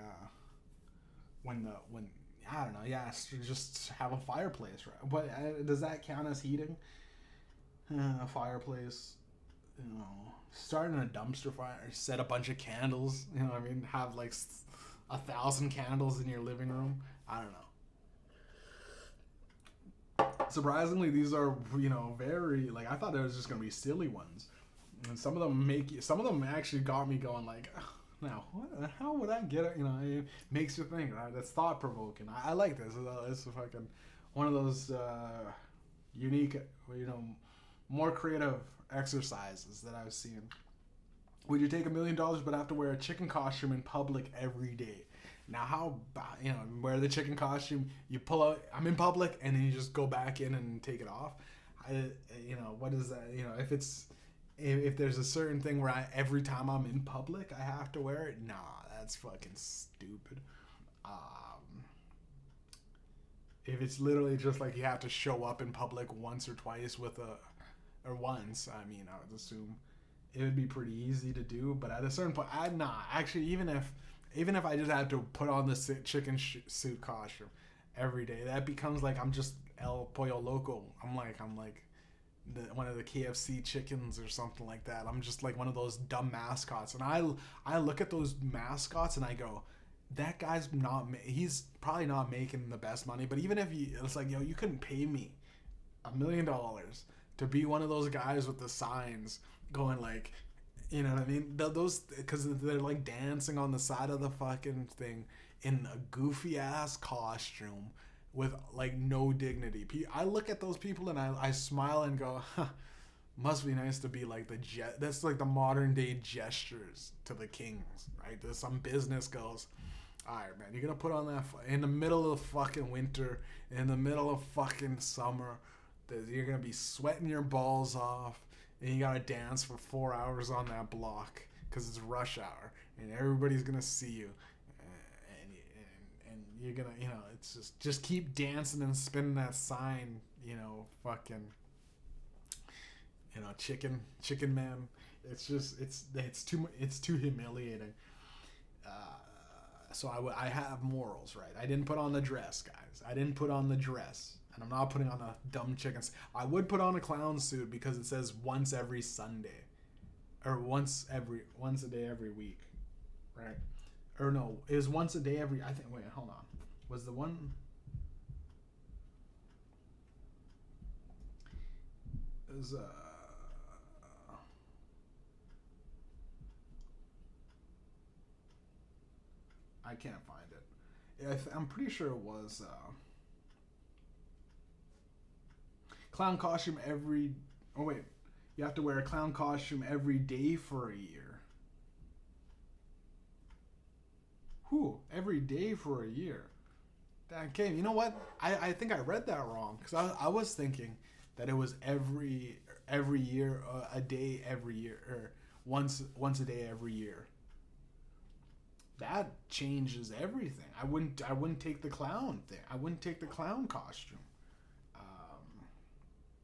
I don't know. Yeah, just have a fireplace, right? But does that count as heating? A fireplace. Starting a dumpster fire. Set a bunch of candles. What I mean? Have like 1,000 candles in your living room. I don't know. Surprisingly, these are very like I thought it was just gonna be silly ones, and some of them actually got me going like, now how would I get it? It makes you think. Right? That's thought provoking. I like this. It's a fucking one of those unique, more creative exercises that I've seen. Would you take $1 million but have to wear a chicken costume in public every day? Now, how wear the chicken costume? You pull out. I'm in public, and then you just go back in and take it off. What is that? If there's a certain thing where every time I'm in public I have to wear it. Nah, that's fucking stupid. If it's literally just like you have to show up in public once or twice or once, I mean, I would assume it would be pretty easy to do. But at a certain point, actually, even if I just had to put on the chicken suit costume every day, that becomes like I'm just El Pollo Loco. I'm like one of the KFC chickens or something like that. I'm just like one of those dumb mascots. And I look at those mascots and I go, that guy's he's probably not making the best money. But even if it's like, you couldn't pay me $1 million to be one of those guys with the signs going like, you know what I mean? Those, because they're like dancing on the side of the fucking thing in a goofy ass costume with like no dignity. I look at those people and I smile and go, huh, must be nice to be like that's like the modern day gestures to the kings, right? There's some business goes, all right, man, you're gonna put on that in the middle of fucking winter, in the middle of fucking summer, you're gonna be sweating your balls off, and you gotta dance for 4 hours on that block because it's rush hour, and everybody's gonna see you, and you're gonna, it's just keep dancing and spinning that sign, fucking, chicken man. It's just it's too humiliating. So I have morals, right? I didn't put on the dress, guys. I didn't put on the dress. And I'm not putting on a dumb chicken. I would put on a clown suit because it says once every Sunday. Or once a day every week. Right? Or no, it was once a day every, I think, wait, hold on. Was the one... It was, I can't find it. I'm pretty sure it was clown costume every. Oh wait, you have to wear a clown costume every day for a year. Whew, every day for a year. Okay, you know what? I think I read that wrong because I was thinking that it was every year, a day every year, or once a day every year. That changes everything. I wouldn't take the clown thing. I wouldn't take the clown costume.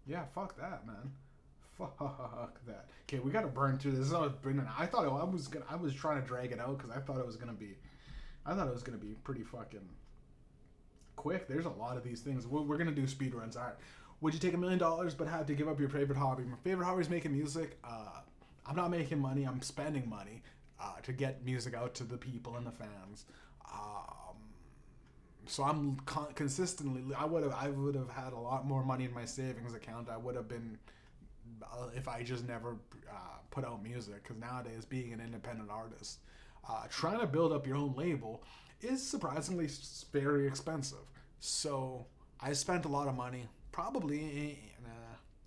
Yeah, fuck that, man. Fuck that. Okay, we gotta burn through this. I was trying to drag it out because I thought it was gonna be pretty fucking quick. There's a lot of these things. We're gonna do speed runs. All right. Would you take $1 million but have to give up your favorite hobby? My favorite hobby is making music. I'm not making money. I'm spending money. To get music out to the people and the fans, so I'm consistently. I would have had a lot more money in my savings account. I would have been if I just never put out music. Because nowadays, being an independent artist, trying to build up your own label is surprisingly very expensive. So I spent a lot of money. Probably,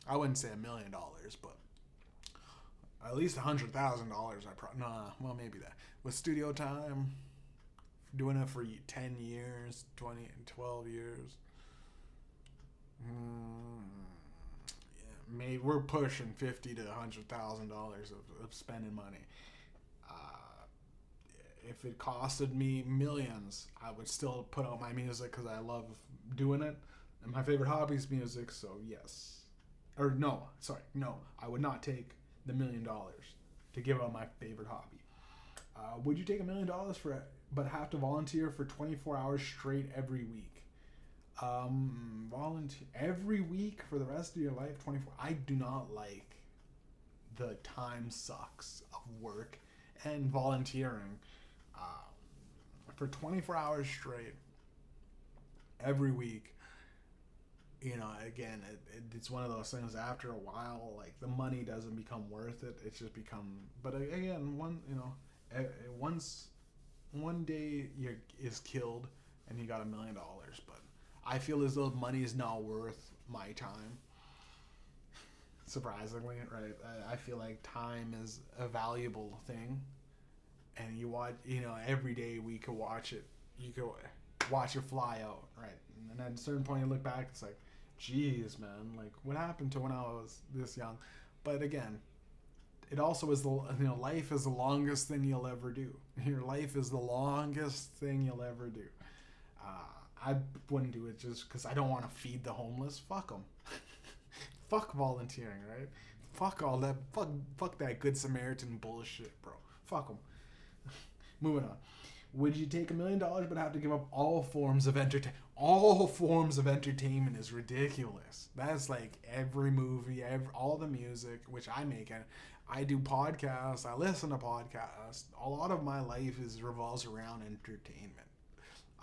I wouldn't say $1 million, but. At least $100,000. Maybe that. With studio time, doing it for 10 years, 20, 12 years. Maybe we're pushing $50,000 to $100,000 of spending money. If it costed me millions, I would still put out my music because I love doing it. And my favorite hobby is music, so yes. No, I would not take the $1 million to give up my favorite hobby. Would you take $1 million but have to volunteer for 24 hours straight every week? Volunteer every week for the rest of your life, 24. I do not like the time sucks of work and volunteering for 24 hours straight every week. Again, it's one of those things. After a while, like, the money doesn't become worth it. It's just become. But again, once one day is killed and you got $1 million, but I feel as though money is not worth my time. Surprisingly, right? I feel like time is a valuable thing, and you watch. Every day we could watch it. You could watch it fly out, right? And at a certain point, you look back, it's like, geez, man, like, what happened to when I was this young? But again, it also is life is the longest thing you'll ever do. Your life is the longest thing you'll ever do. I wouldn't do it just because I don't want to feed the homeless. Fuck them. Fuck volunteering, right? Fuck all that. Fuck that Good Samaritan bullshit, bro. Fuck them. Moving on. Would you take $1 million but have to give up all forms of entertainment? All forms of entertainment is ridiculous. That's like every movie, all the music, which I make. I do podcasts. I listen to podcasts. A lot of my life revolves around entertainment.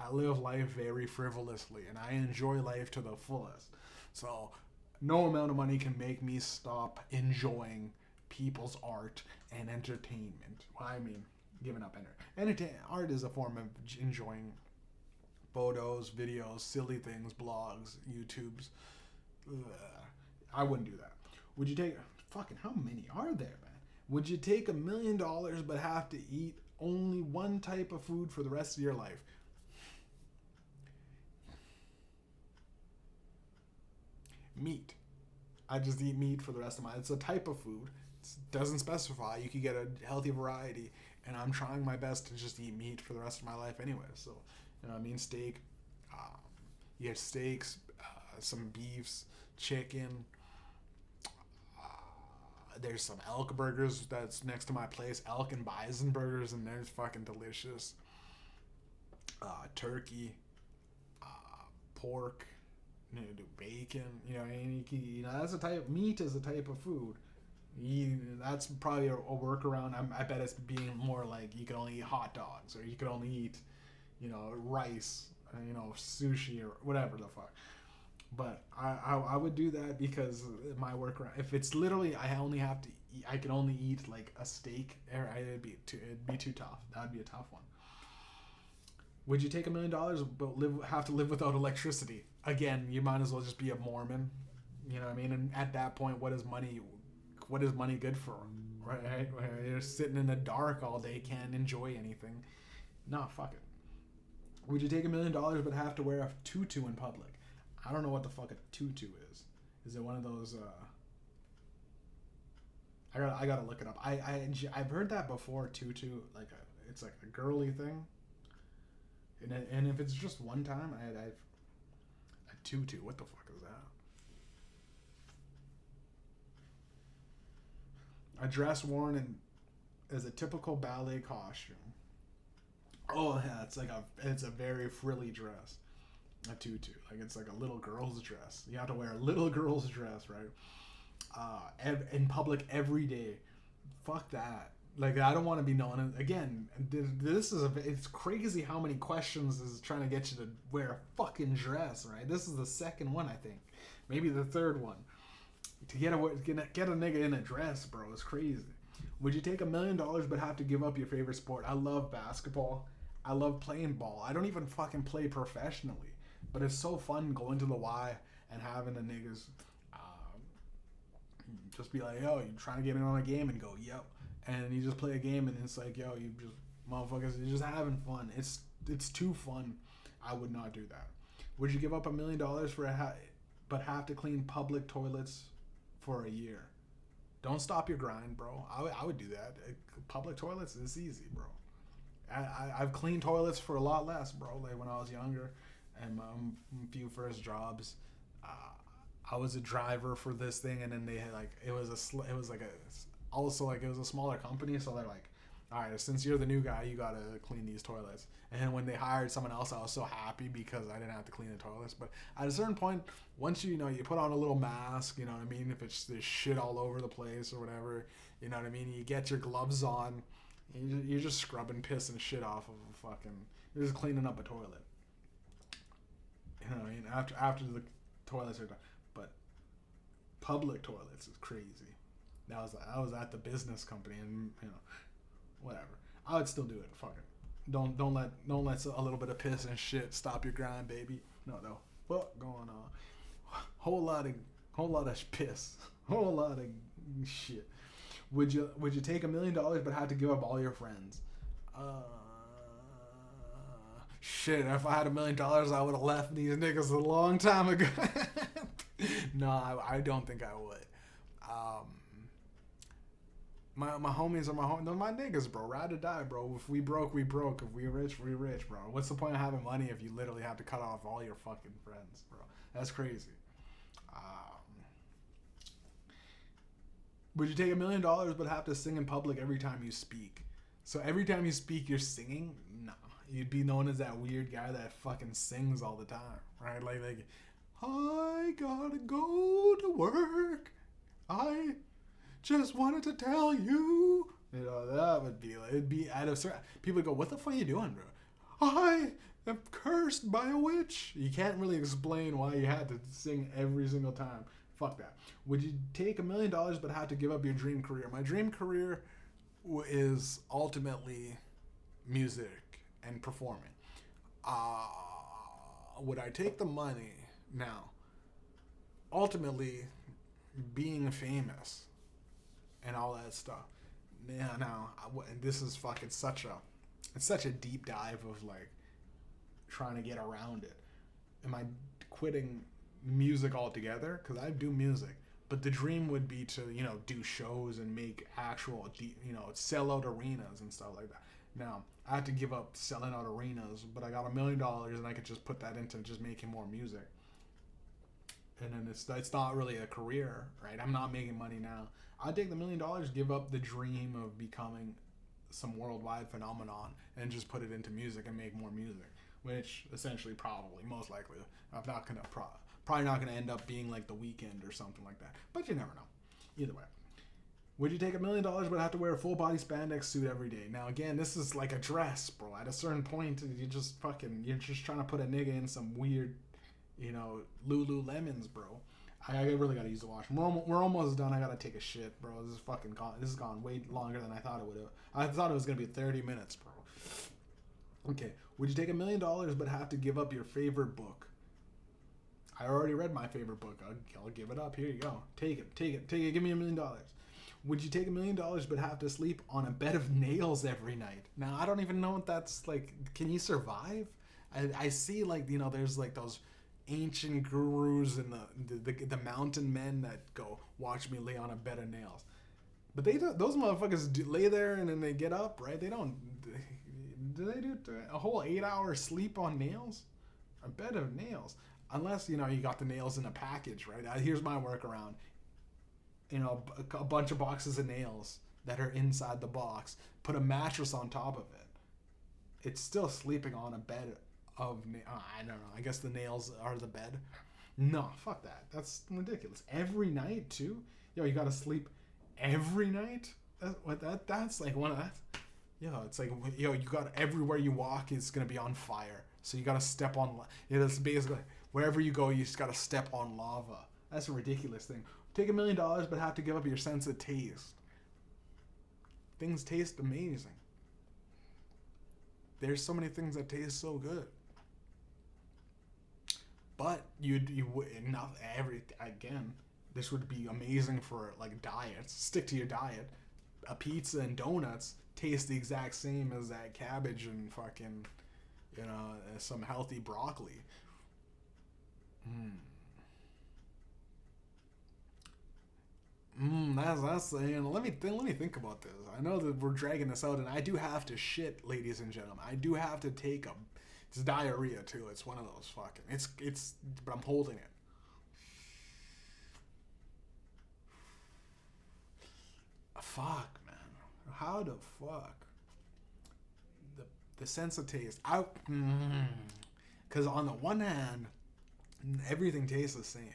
I live life very frivolously, and I enjoy life to the fullest. So no amount of money can make me stop enjoying people's art and entertainment. I mean, giving up art is a form of enjoying photos, videos, silly things, blogs, YouTubes. I wouldn't do that. Would you take how many are there, man? Would you take $1 million but have to eat only one type of food for the rest of your life? Meat. I just eat meat for the rest of my life. It's a type of food. It doesn't specify. You could get a healthy variety, and I'm trying my best to just eat meat for the rest of my life anyway. So, steak. You get steaks, some beefs, chicken. There's some elk burgers that's next to my place. Elk and bison burgers, and they're fucking delicious. Turkey, pork. Do bacon. That's a type. Meat is a type of food. That's probably a workaround. I bet it's being more like you can only eat hot dogs, or you can only eat, rice, sushi, or whatever the fuck. But I would do that because my workaround. If it's literally I can only eat like a steak. It'd be too tough. That'd be a tough one. Would you take $1 million but have to live without electricity? Again, you might as well just be a Mormon. You know what I mean? And at that point, what is money good for? Right? You're sitting in the dark all day, can't enjoy anything. No, fuck it. Would you take $1 million but have to wear a tutu in public? I don't know what the fuck a tutu is. Is it one of those? I gotta look it up. I've heard that before. Tutu, it's like a girly thing. And if it's just one time, I've a tutu. What the fuck is that? A dress worn as a typical ballet costume. Oh yeah, it's a very frilly dress. A tutu, it's like a little girl's dress. You have to wear a little girl's dress, right? In public every day. Fuck that. I don't want to be known. Again, it's crazy how many questions is trying to get you to wear a fucking dress, right? This is the second one, I think. Maybe the third one. To get a nigga in a dress, bro, is crazy. Would you take $1 million but have to give up your favorite sport? I love basketball. I love playing ball. I don't even fucking play professionally. But it's so fun going to the Y and having the niggas just be like, yo, you trying to get in on a game? And go, yep. And you just play a game, and it's like, yo, you just motherfuckers, you're just having fun. It's too fun. I would not do that. Would you give up $1 million but have to clean public toilets for a year? Don't stop your grind, bro. I would do that. Public toilets is easy, bro. I've cleaned toilets for a lot less, bro. When I was younger, and my few first jobs, I was a driver for this thing, and then they had it was a smaller company, so they're all right, since you're the new guy, you gotta clean these toilets. And when they hired someone else, I was so happy because I didn't have to clean the toilets. But at a certain point, once you know, you put on a little mask, you know what I mean? If it's there's shit all over the place or whatever, you know what I mean? You get your gloves on, you're just scrubbing piss and shit off of a fucking, you're just cleaning up a toilet. You know what I mean? After the toilets are done. But public toilets is crazy. I was at the business company and, you know, whatever. I would still do it. Fuck it. Don't let a little bit of piss and shit stop your grind, baby. No. What going on? Whole lot of piss. Whole lot of shit. Would you take $1 million but have to give up all your friends? Shit. If I had $1 million, I would have left these niggas a long time ago. No, I don't think I would. My homies are my homies. They're my niggas, bro. Ride or die, bro. If we broke, we broke. If we rich, we rich, bro. What's the point of having money if you literally have to cut off all your fucking friends, bro? That's crazy. Would you take $1 million but have to sing in public every time you speak? So every time you speak, you're singing? No. You'd be known as that weird guy that fucking sings all the time, right? Like I gotta go to work. I just wanted to tell you. You know, that would be like, it'd be out of certain. People would go, what the fuck are you doing, bro? I am cursed by a witch. You can't really explain why you had to sing every single time. Fuck that. Would you take $1 million but have to give up your dream career? My dream career is ultimately music and performing. Would I take the money? Now, ultimately, being famous and all that stuff. Now, this is fucking such a deep dive of like trying to get around it. Am I quitting music altogether? Because I do music, but the dream would be to, you know, do shows and make actual, you know, sell out arenas and stuff like that. Now, I had to give up selling out arenas, but I got $1 million and I could just put that into just making more music. And then it's not really a career, right? I'm not making money now. I'd take the $1 million, give up the dream of becoming some worldwide phenomenon, and just put it into music and make more music. Which essentially, probably, most likely, I'm not gonna probably not gonna end up being like The Weeknd or something like that. But you never know. Either way. Would you take $1 million but have to wear a full body spandex suit every day? Now again, this is like a dress, bro. At a certain point, you're just trying to put a nigga in some weird, you know, Lululemons, bro. I really gotta use the washroom. We're almost done. I gotta take a shit, bro. This has gone way longer than I thought it would have. I thought it was gonna be 30 minutes, bro. Okay. Would you take $1 million but have to give up your favorite book? I already read my favorite book. I'll give it up. Here you go. Take it. Give me $1 million. Would you take $1 million but have to sleep on a bed of nails every night? Now, I don't even know what that's like. Can you survive? I see, like, you know, there's like those ancient gurus and the mountain men that go, watch me lay on a bed of nails. But those motherfuckers lay there and then they get up, right? They don't. Do they do a whole 8-hour sleep on nails? A bed of nails. Unless, you know, you got the nails in a package, right? Here's my workaround. You know, a bunch of boxes of nails that are inside the box. Put a mattress on top of it. It's still sleeping on a bed of I don't know. I guess the nails are the bed. No, fuck that. That's ridiculous. Every night too. Yo, you gotta sleep every night. That's like one of that. Yo, it's like, yo, you got everywhere you walk is gonna be on fire. So you gotta step on. Yeah, that's basically wherever you go, you just gotta step on lava. That's a ridiculous thing. Take $1 million, but have to give up your sense of taste. Things taste amazing. There's so many things that taste so good. But you would not again. This would be amazing for like diets. Stick to your diet. A pizza and donuts taste the exact same as that cabbage and fucking, you know, some healthy broccoli. That's you know, let me think about this. I know that we're dragging this out, and I do have to shit, ladies and gentlemen. I do have to take a. It's diarrhea too. It's one of those fucking. It's. But I'm holding it. Fuck, man. How the fuck? the sense of taste. Because on the one hand, everything tastes the same.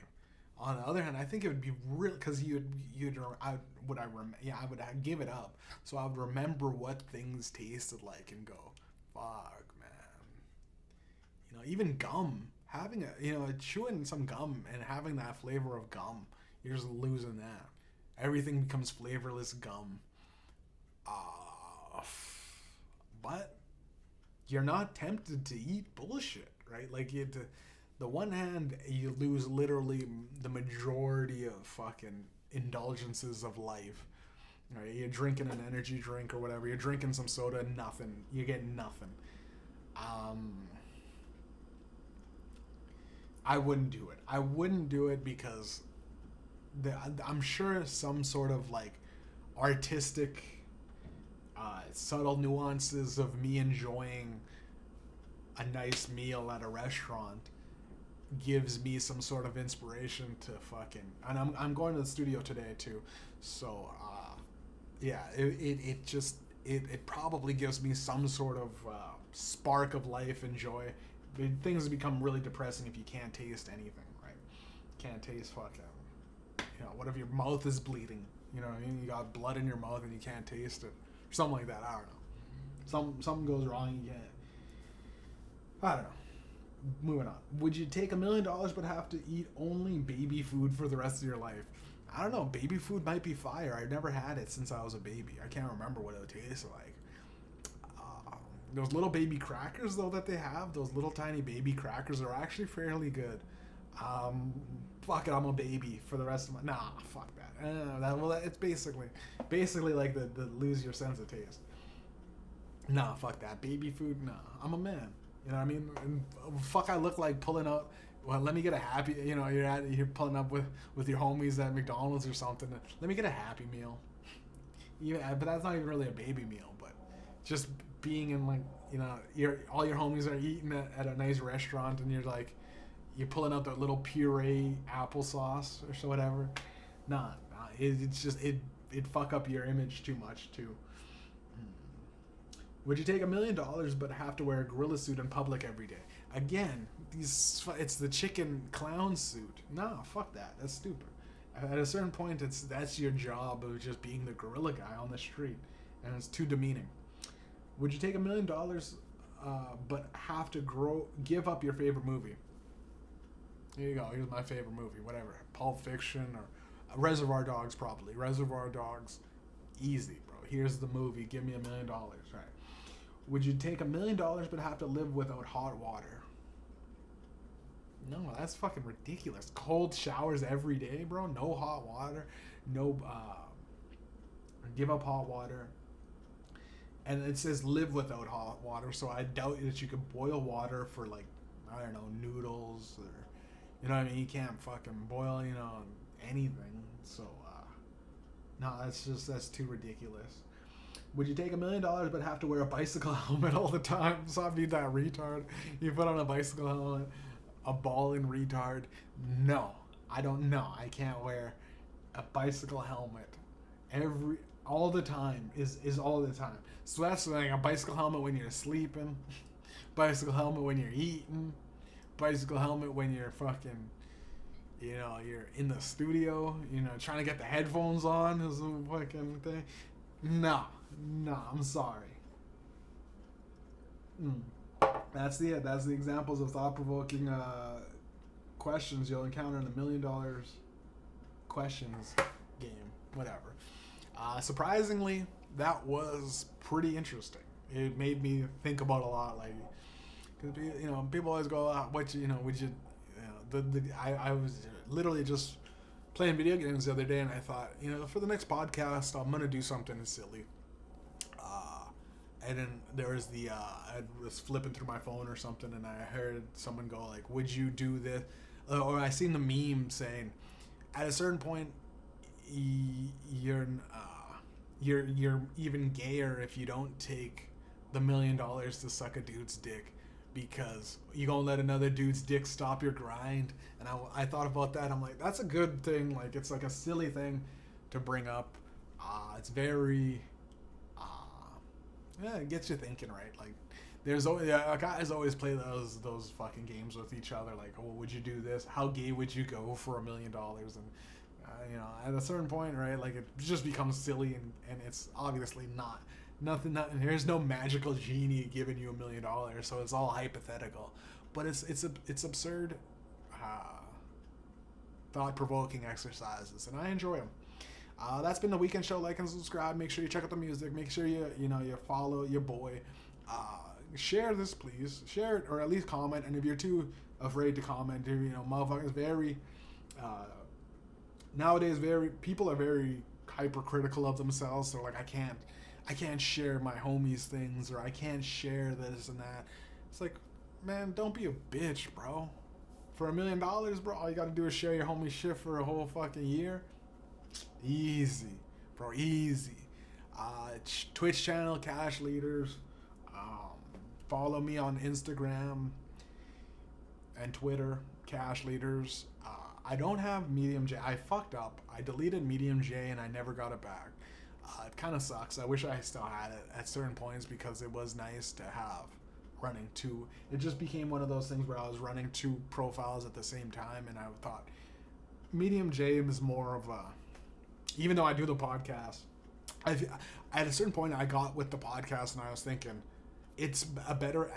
On the other hand, I think it would be real because I would give it up. So I would remember what things tasted like and go, fuck, man. You know, even gum, having chewing some gum and having that flavor of gum, you're just losing that. Everything becomes flavorless gum. But you're not tempted to eat bullshit, right? Like the one hand, you lose literally the majority of fucking indulgences of life. Right? You're drinking an energy drink or whatever. You're drinking some soda, nothing. You get nothing. I wouldn't do it. I wouldn't do it because I'm sure some sort of like artistic, subtle nuances of me enjoying a nice meal at a restaurant gives me some sort of inspiration to fucking, and I'm going to the studio today too, so yeah, it probably gives me some sort of spark of life and joy. Things become really depressing if you can't taste anything, right? Can't taste fucking, what if your mouth is bleeding, you got blood in your mouth and you can't taste it, or something like that. I don't know, something goes wrong, you can't, I don't know. Moving on. Would you take $1 million but have to eat only baby food for the rest of your life? I don't know. Baby food might be fire. I've never had it since I was a baby. I can't remember what it tasted like. Those little baby crackers, though, that they have, those little tiny baby crackers are actually fairly good. Fuck it, I'm a baby for the rest of my... Nah, fuck that. It's basically like the lose your sense of taste. Nah, fuck that. Baby food, nah. I'm a man. You know what I mean? And fuck, I look like pulling up. Well, let me get a happy. You're pulling up with your homies at McDonald's or something. Let me get a Happy Meal. Yeah, but that's not even really a baby meal. But just being in like all your homies are eating at a nice restaurant, and you're pulling out that little puree applesauce or so whatever. Nah, it's just it fuck up your image too much too. Would you take $1 million but have to wear a gorilla suit in public every day? Again, it's the chicken clown suit. No, fuck that. That's stupid. At a certain point, that's your job of just being the gorilla guy on the street, and it's too demeaning. Would you take $1 million but have to give up your favorite movie? Here you go. Here's my favorite movie. Whatever. Pulp Fiction or Reservoir Dogs, probably. Reservoir Dogs, easy, bro. Here's the movie. Give me $1 million, right? Would you take $1 million but have to live without hot water? No, that's fucking ridiculous. Cold showers every day, bro. No hot water. No, give up hot water. And it says live without hot water, so I doubt that you could boil water for like, I don't know, noodles or, you know what I mean? You can't fucking boil, anything. So, no, that's too ridiculous. Would you take $1 million but have to wear a bicycle helmet all the time? So I'd be that retard. You put on a bicycle helmet, a balling retard. No, I don't know. I can't wear a bicycle helmet all the time is all the time. So that's like a bicycle helmet when you're sleeping, bicycle helmet when you're eating, bicycle helmet when you're fucking, you're in the studio, trying to get the headphones on is a fucking thing. No, I'm sorry. That's the examples of thought-provoking questions you'll encounter in $1 million questions game, whatever. Surprisingly, that was pretty interesting. It made me think about a lot, like, because people always go, I was literally just playing video games the other day, and I thought, for the next podcast, I'm gonna do something silly. And then there was I was flipping through my phone or something, and I heard someone go like, "Would you do this?" Or I seen the meme saying, at a certain point, you're even gayer if you don't take the $1 million to suck a dude's dick, because you gonna let another dude's dick stop your grind. And I thought about that. I'm like, that's a good thing. Like, it's like a silly thing to bring up. It's very it gets you thinking, right? Like, There's always guys always play those fucking games with each other. Like, oh, would you do this? How gay would you go for $1 million? And you know, at a certain point, right? Like, it just becomes silly, and it's obviously not. Nothing. There's no magical genie giving you $1 million, so it's all hypothetical. But it's absurd, thought-provoking exercises, and I enjoy them. That's been the weekend show. Like and subscribe. Make sure you check out the music. Make sure you follow your boy. Share this, please. Share it, or at least comment. And if you're too afraid to comment, motherfuckers very nowadays people are very hypercritical of themselves. So like, I can't share my homies' things, or I can't share this and that. It's like, man, don't be a bitch, bro. For $1 million, bro, all you gotta do is share your homie shit for a whole fucking year. Easy, bro, easy. Twitch channel, Cash Leaders. Follow me on Instagram and Twitter, Cash Leaders. I don't have Mediumjay. I fucked up. I deleted Mediumjay and I never got it back. It kind of sucks. I wish I still had it at certain points, because it was nice to have running two. It just became one of those things where I was running two profiles at the same time, and I thought Mediumjay is more of a, even though I do the podcast, at a certain point I got with the podcast and I was thinking it's a better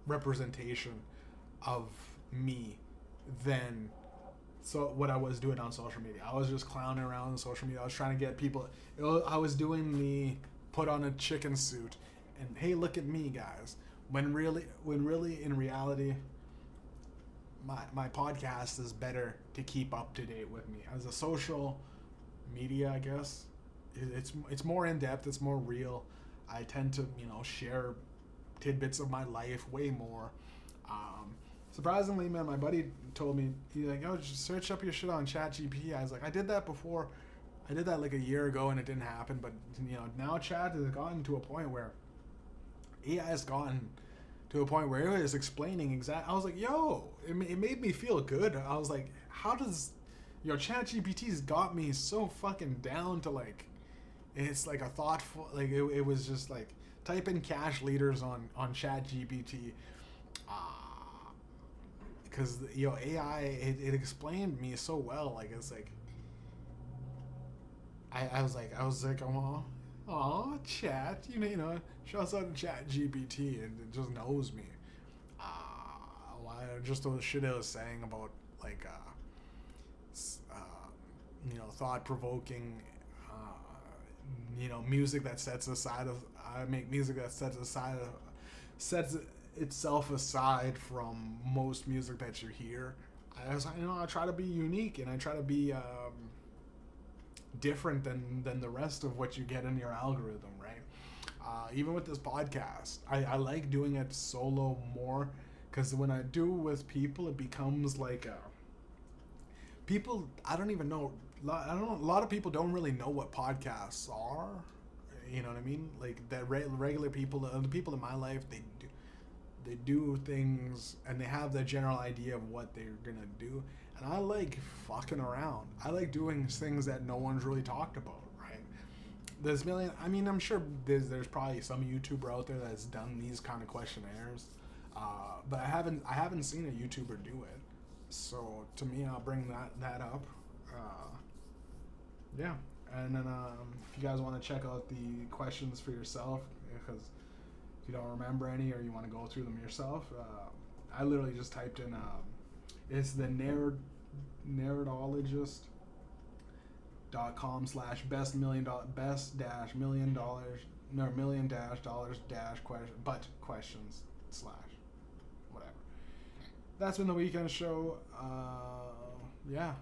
representation of me than what I was doing on social media. I was just clowning around on social media. I was trying to get people. I was doing the put on a chicken suit and, hey, look at me, guys. When really in reality, my podcast is better to keep up to date with me. As a social media, I guess it's more in depth. It's more real. I tend to share tidbits of my life way more. Surprisingly, man, my buddy told me, he's like, "Oh, just search up your shit on ChatGPT." I was like, I did that before. I did that like a year ago and it didn't happen. But now Chat has gotten to a point where AI has gotten to a point where it was explaining exactly. I was like, yo, it made me feel good. I was like, how does ChatGPT's got me so fucking down to, like, it's like a thoughtful, like, it was just like, type in Cash Leaders on ChatGPT. Because AI, it explained me so well. Like, it's like, I was like, oh, chat, shouts out to ChatGPT, and it just knows me. Just the shit I was saying about, like, thought-provoking, music that I make music that sets itself aside from most music that you hear. I try to be unique, and I try to be different than the rest of what you get in your algorithm, right? Even with this podcast, I like doing it solo more, because when I do with people, it becomes like I don't even know. A lot of people don't really know what podcasts are. You know what I mean? Like, that regular people, the people in my life, they do things and they have the general idea of what they're gonna do, and I like fucking around. I like doing things that no one's really talked about, right? I'm sure there's probably some YouTuber out there that's done these kind of questionnaires, but I haven't seen a YouTuber do it. So to me, I'll bring that up. Yeah, and then if you guys want to check out the questions for yourself, because if you don't remember any or you want to go through them yourself, I literally just typed in it's the nerdologist.com/best $1 million questions / whatever. That's been the weekend show. Yeah,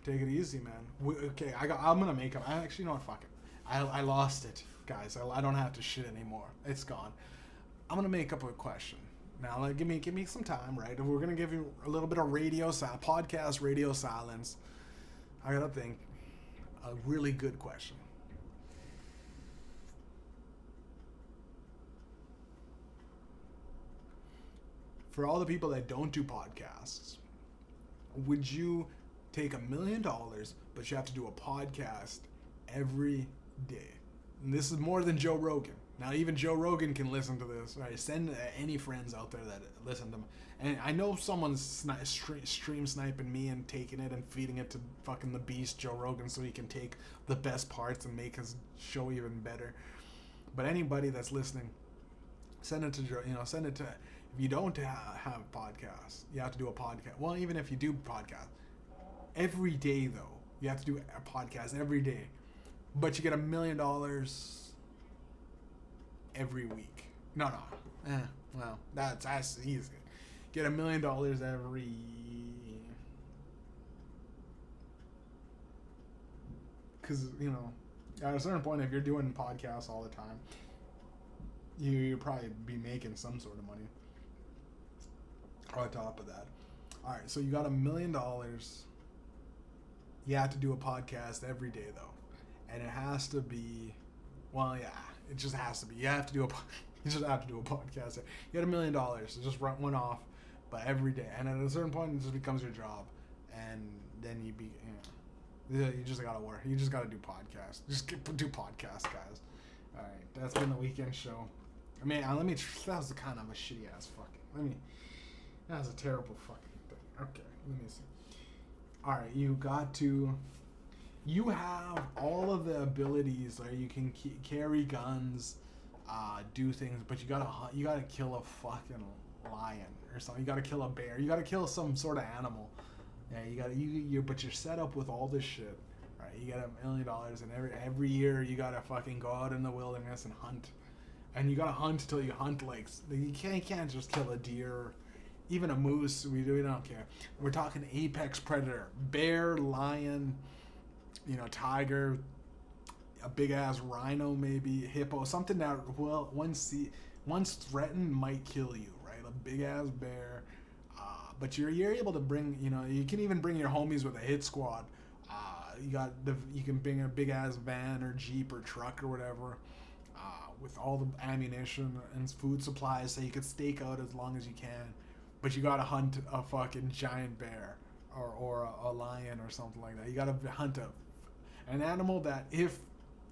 take it easy, man. I'm gonna make up. I actually, you know what? Fuck it. I lost it, guys. I don't have to shit anymore. It's gone. I'm gonna make up a question. Now, like, give me some time, right? We're gonna give you a little bit of podcast radio silence. I gotta think. A really good question. For all the people that don't do podcasts, would you take $1 million, but you have to do a podcast every day? And this is more than Joe Rogan. Now even Joe Rogan can listen to this. Right? Send any friends out there that listen to them. And I know someone's stream sniping me and taking it and feeding it to fucking the beast Joe Rogan so he can take the best parts and make his show even better. But anybody that's listening, send it to Joe. Send it to. If you don't have podcasts, you have to do a podcast. Well, even if you do podcast, every day though, you have to do a podcast every day. But you get $1 million every week. No. Well, that's easy. Get $1 million every. Because at a certain point, if you're doing podcasts all the time, you'll probably be making some sort of money. On top of that, all right. So you got $1 million. You have to do a podcast every day though, and it has to be. Well, yeah, it just has to be. You just have to do a podcast. You got $1 million. So just run one off, but every day. And at a certain point, it just becomes your job, and then you just gotta work. You just gotta do podcasts. Do podcasts, guys. All right, that's been the weekend show. I mean, that was kind of a shitty ass fucking. That was a terrible fucking thing. Okay, let me see. All right, you have all of the abilities. Like you can carry guns, do things, but you gotta kill a fucking lion or something. You gotta kill a bear. You gotta kill some sort of animal. Yeah, but you're set up with all this shit. Right, you got $1 million, and every year you gotta fucking go out in the wilderness and hunt, and you gotta hunt till you hunt like you can't just kill a deer. Even a moose, we don't care. We're talking apex predator, bear, lion, tiger, a big ass rhino, maybe hippo, something that once threatened might kill you, right? A big ass bear, but you're able to bring, you can even bring your homies with a hit squad. You can bring a big ass van or jeep or truck or whatever, with all the ammunition and food supplies, so you could stake out as long as you can. But you gotta hunt a fucking giant bear or a lion or something like that. You gotta hunt an animal that if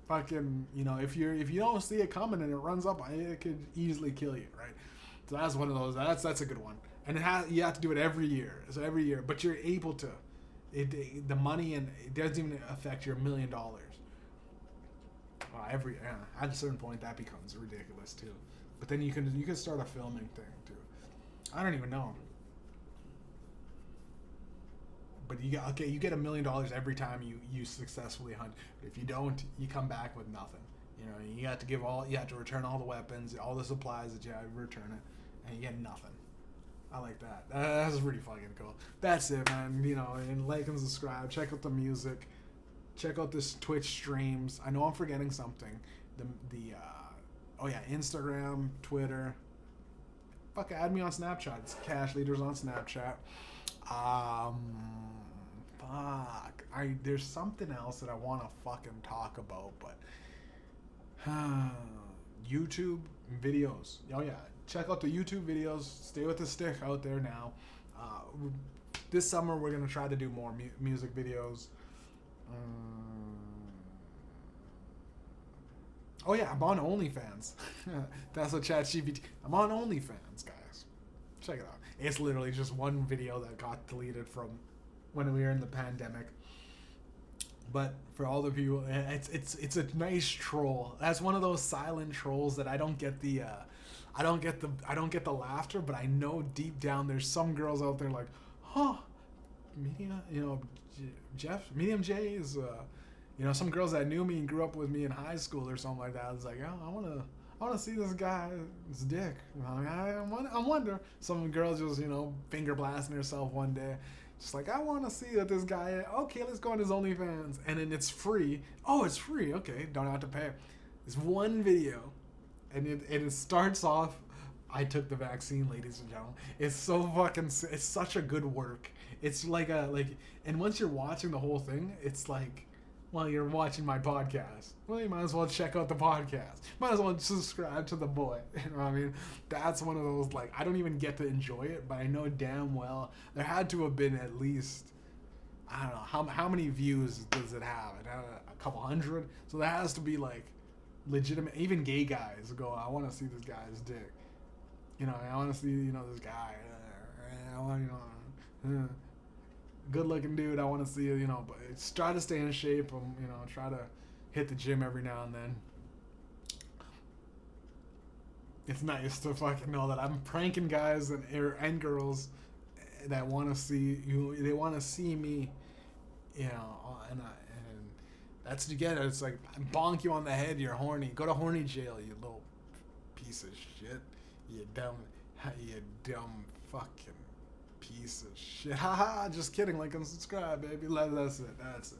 you don't see it coming and it runs up, it could easily kill you, right? So that's one of those. That's a good one. And you have to do it every year. So every year, but you're able to. The money and it doesn't even affect your $1 million. At a certain point that becomes ridiculous too. But then you can start a filming thing too. I don't even know. But you get $1 million every time you successfully hunt. But if you don't, you come back with nothing. You have to return all the weapons, all the supplies that you have, return it, and you get nothing. I like that. That's pretty fucking cool. That's it, man. And like and subscribe. Check out the music. Check out this Twitch streams. I know I'm forgetting something. Instagram, Twitter. Fuck, add me on Snapchat. It's Cash Leaders on Snapchat. There's something else that I want to fucking talk about, but YouTube videos. Oh yeah, check out the YouTube videos. Stay with the stick out there now. This summer we're gonna try to do more music videos. Oh yeah, I'm on OnlyFans. That's what ChatGPT. I'm on OnlyFans, guys. Check it out. It's literally just one video that got deleted from when we were in the pandemic. But for all the people, it's a nice troll. That's one of those silent trolls that I don't get the laughter, but I know deep down there's some girls out there like, Mediumjay is some girls that knew me and grew up with me in high school or something like that. I was like, I want to see this guy's dick. I wonder. Some girls just finger blasting herself one day. Just like, I want to see that this guy, okay, let's go on his OnlyFans. And then it's free. Oh, it's free. Okay, don't have to pay. It's one video. And it starts off, I took the vaccine, ladies and gentlemen. It's such a good work. It's and once you're watching the whole thing, it's like, well, you're watching my podcast. Well, you might as well check out the podcast. Might as well subscribe to the boy. You know what I mean? That's one of those, I don't even get to enjoy it, but I know damn well there had to have been at least, I don't know, how many views does it have? It had a couple hundred. So there has to be legitimate, even gay guys go, I want to see this guy's dick. You know, I want to see, you know, this guy. I want, you know, good looking dude. I want to see, you know, but try to stay in shape. You know, try to hit the gym every now and then. It's nice to fucking know that I'm pranking guys and girls that want to see you. They want to see me, you know, and that's together. It's like bonk you on the head. You're horny. Go to horny jail, you little piece of shit. You dumb fucking piece of shit. Haha. Just kidding. Like and subscribe, baby. That's it.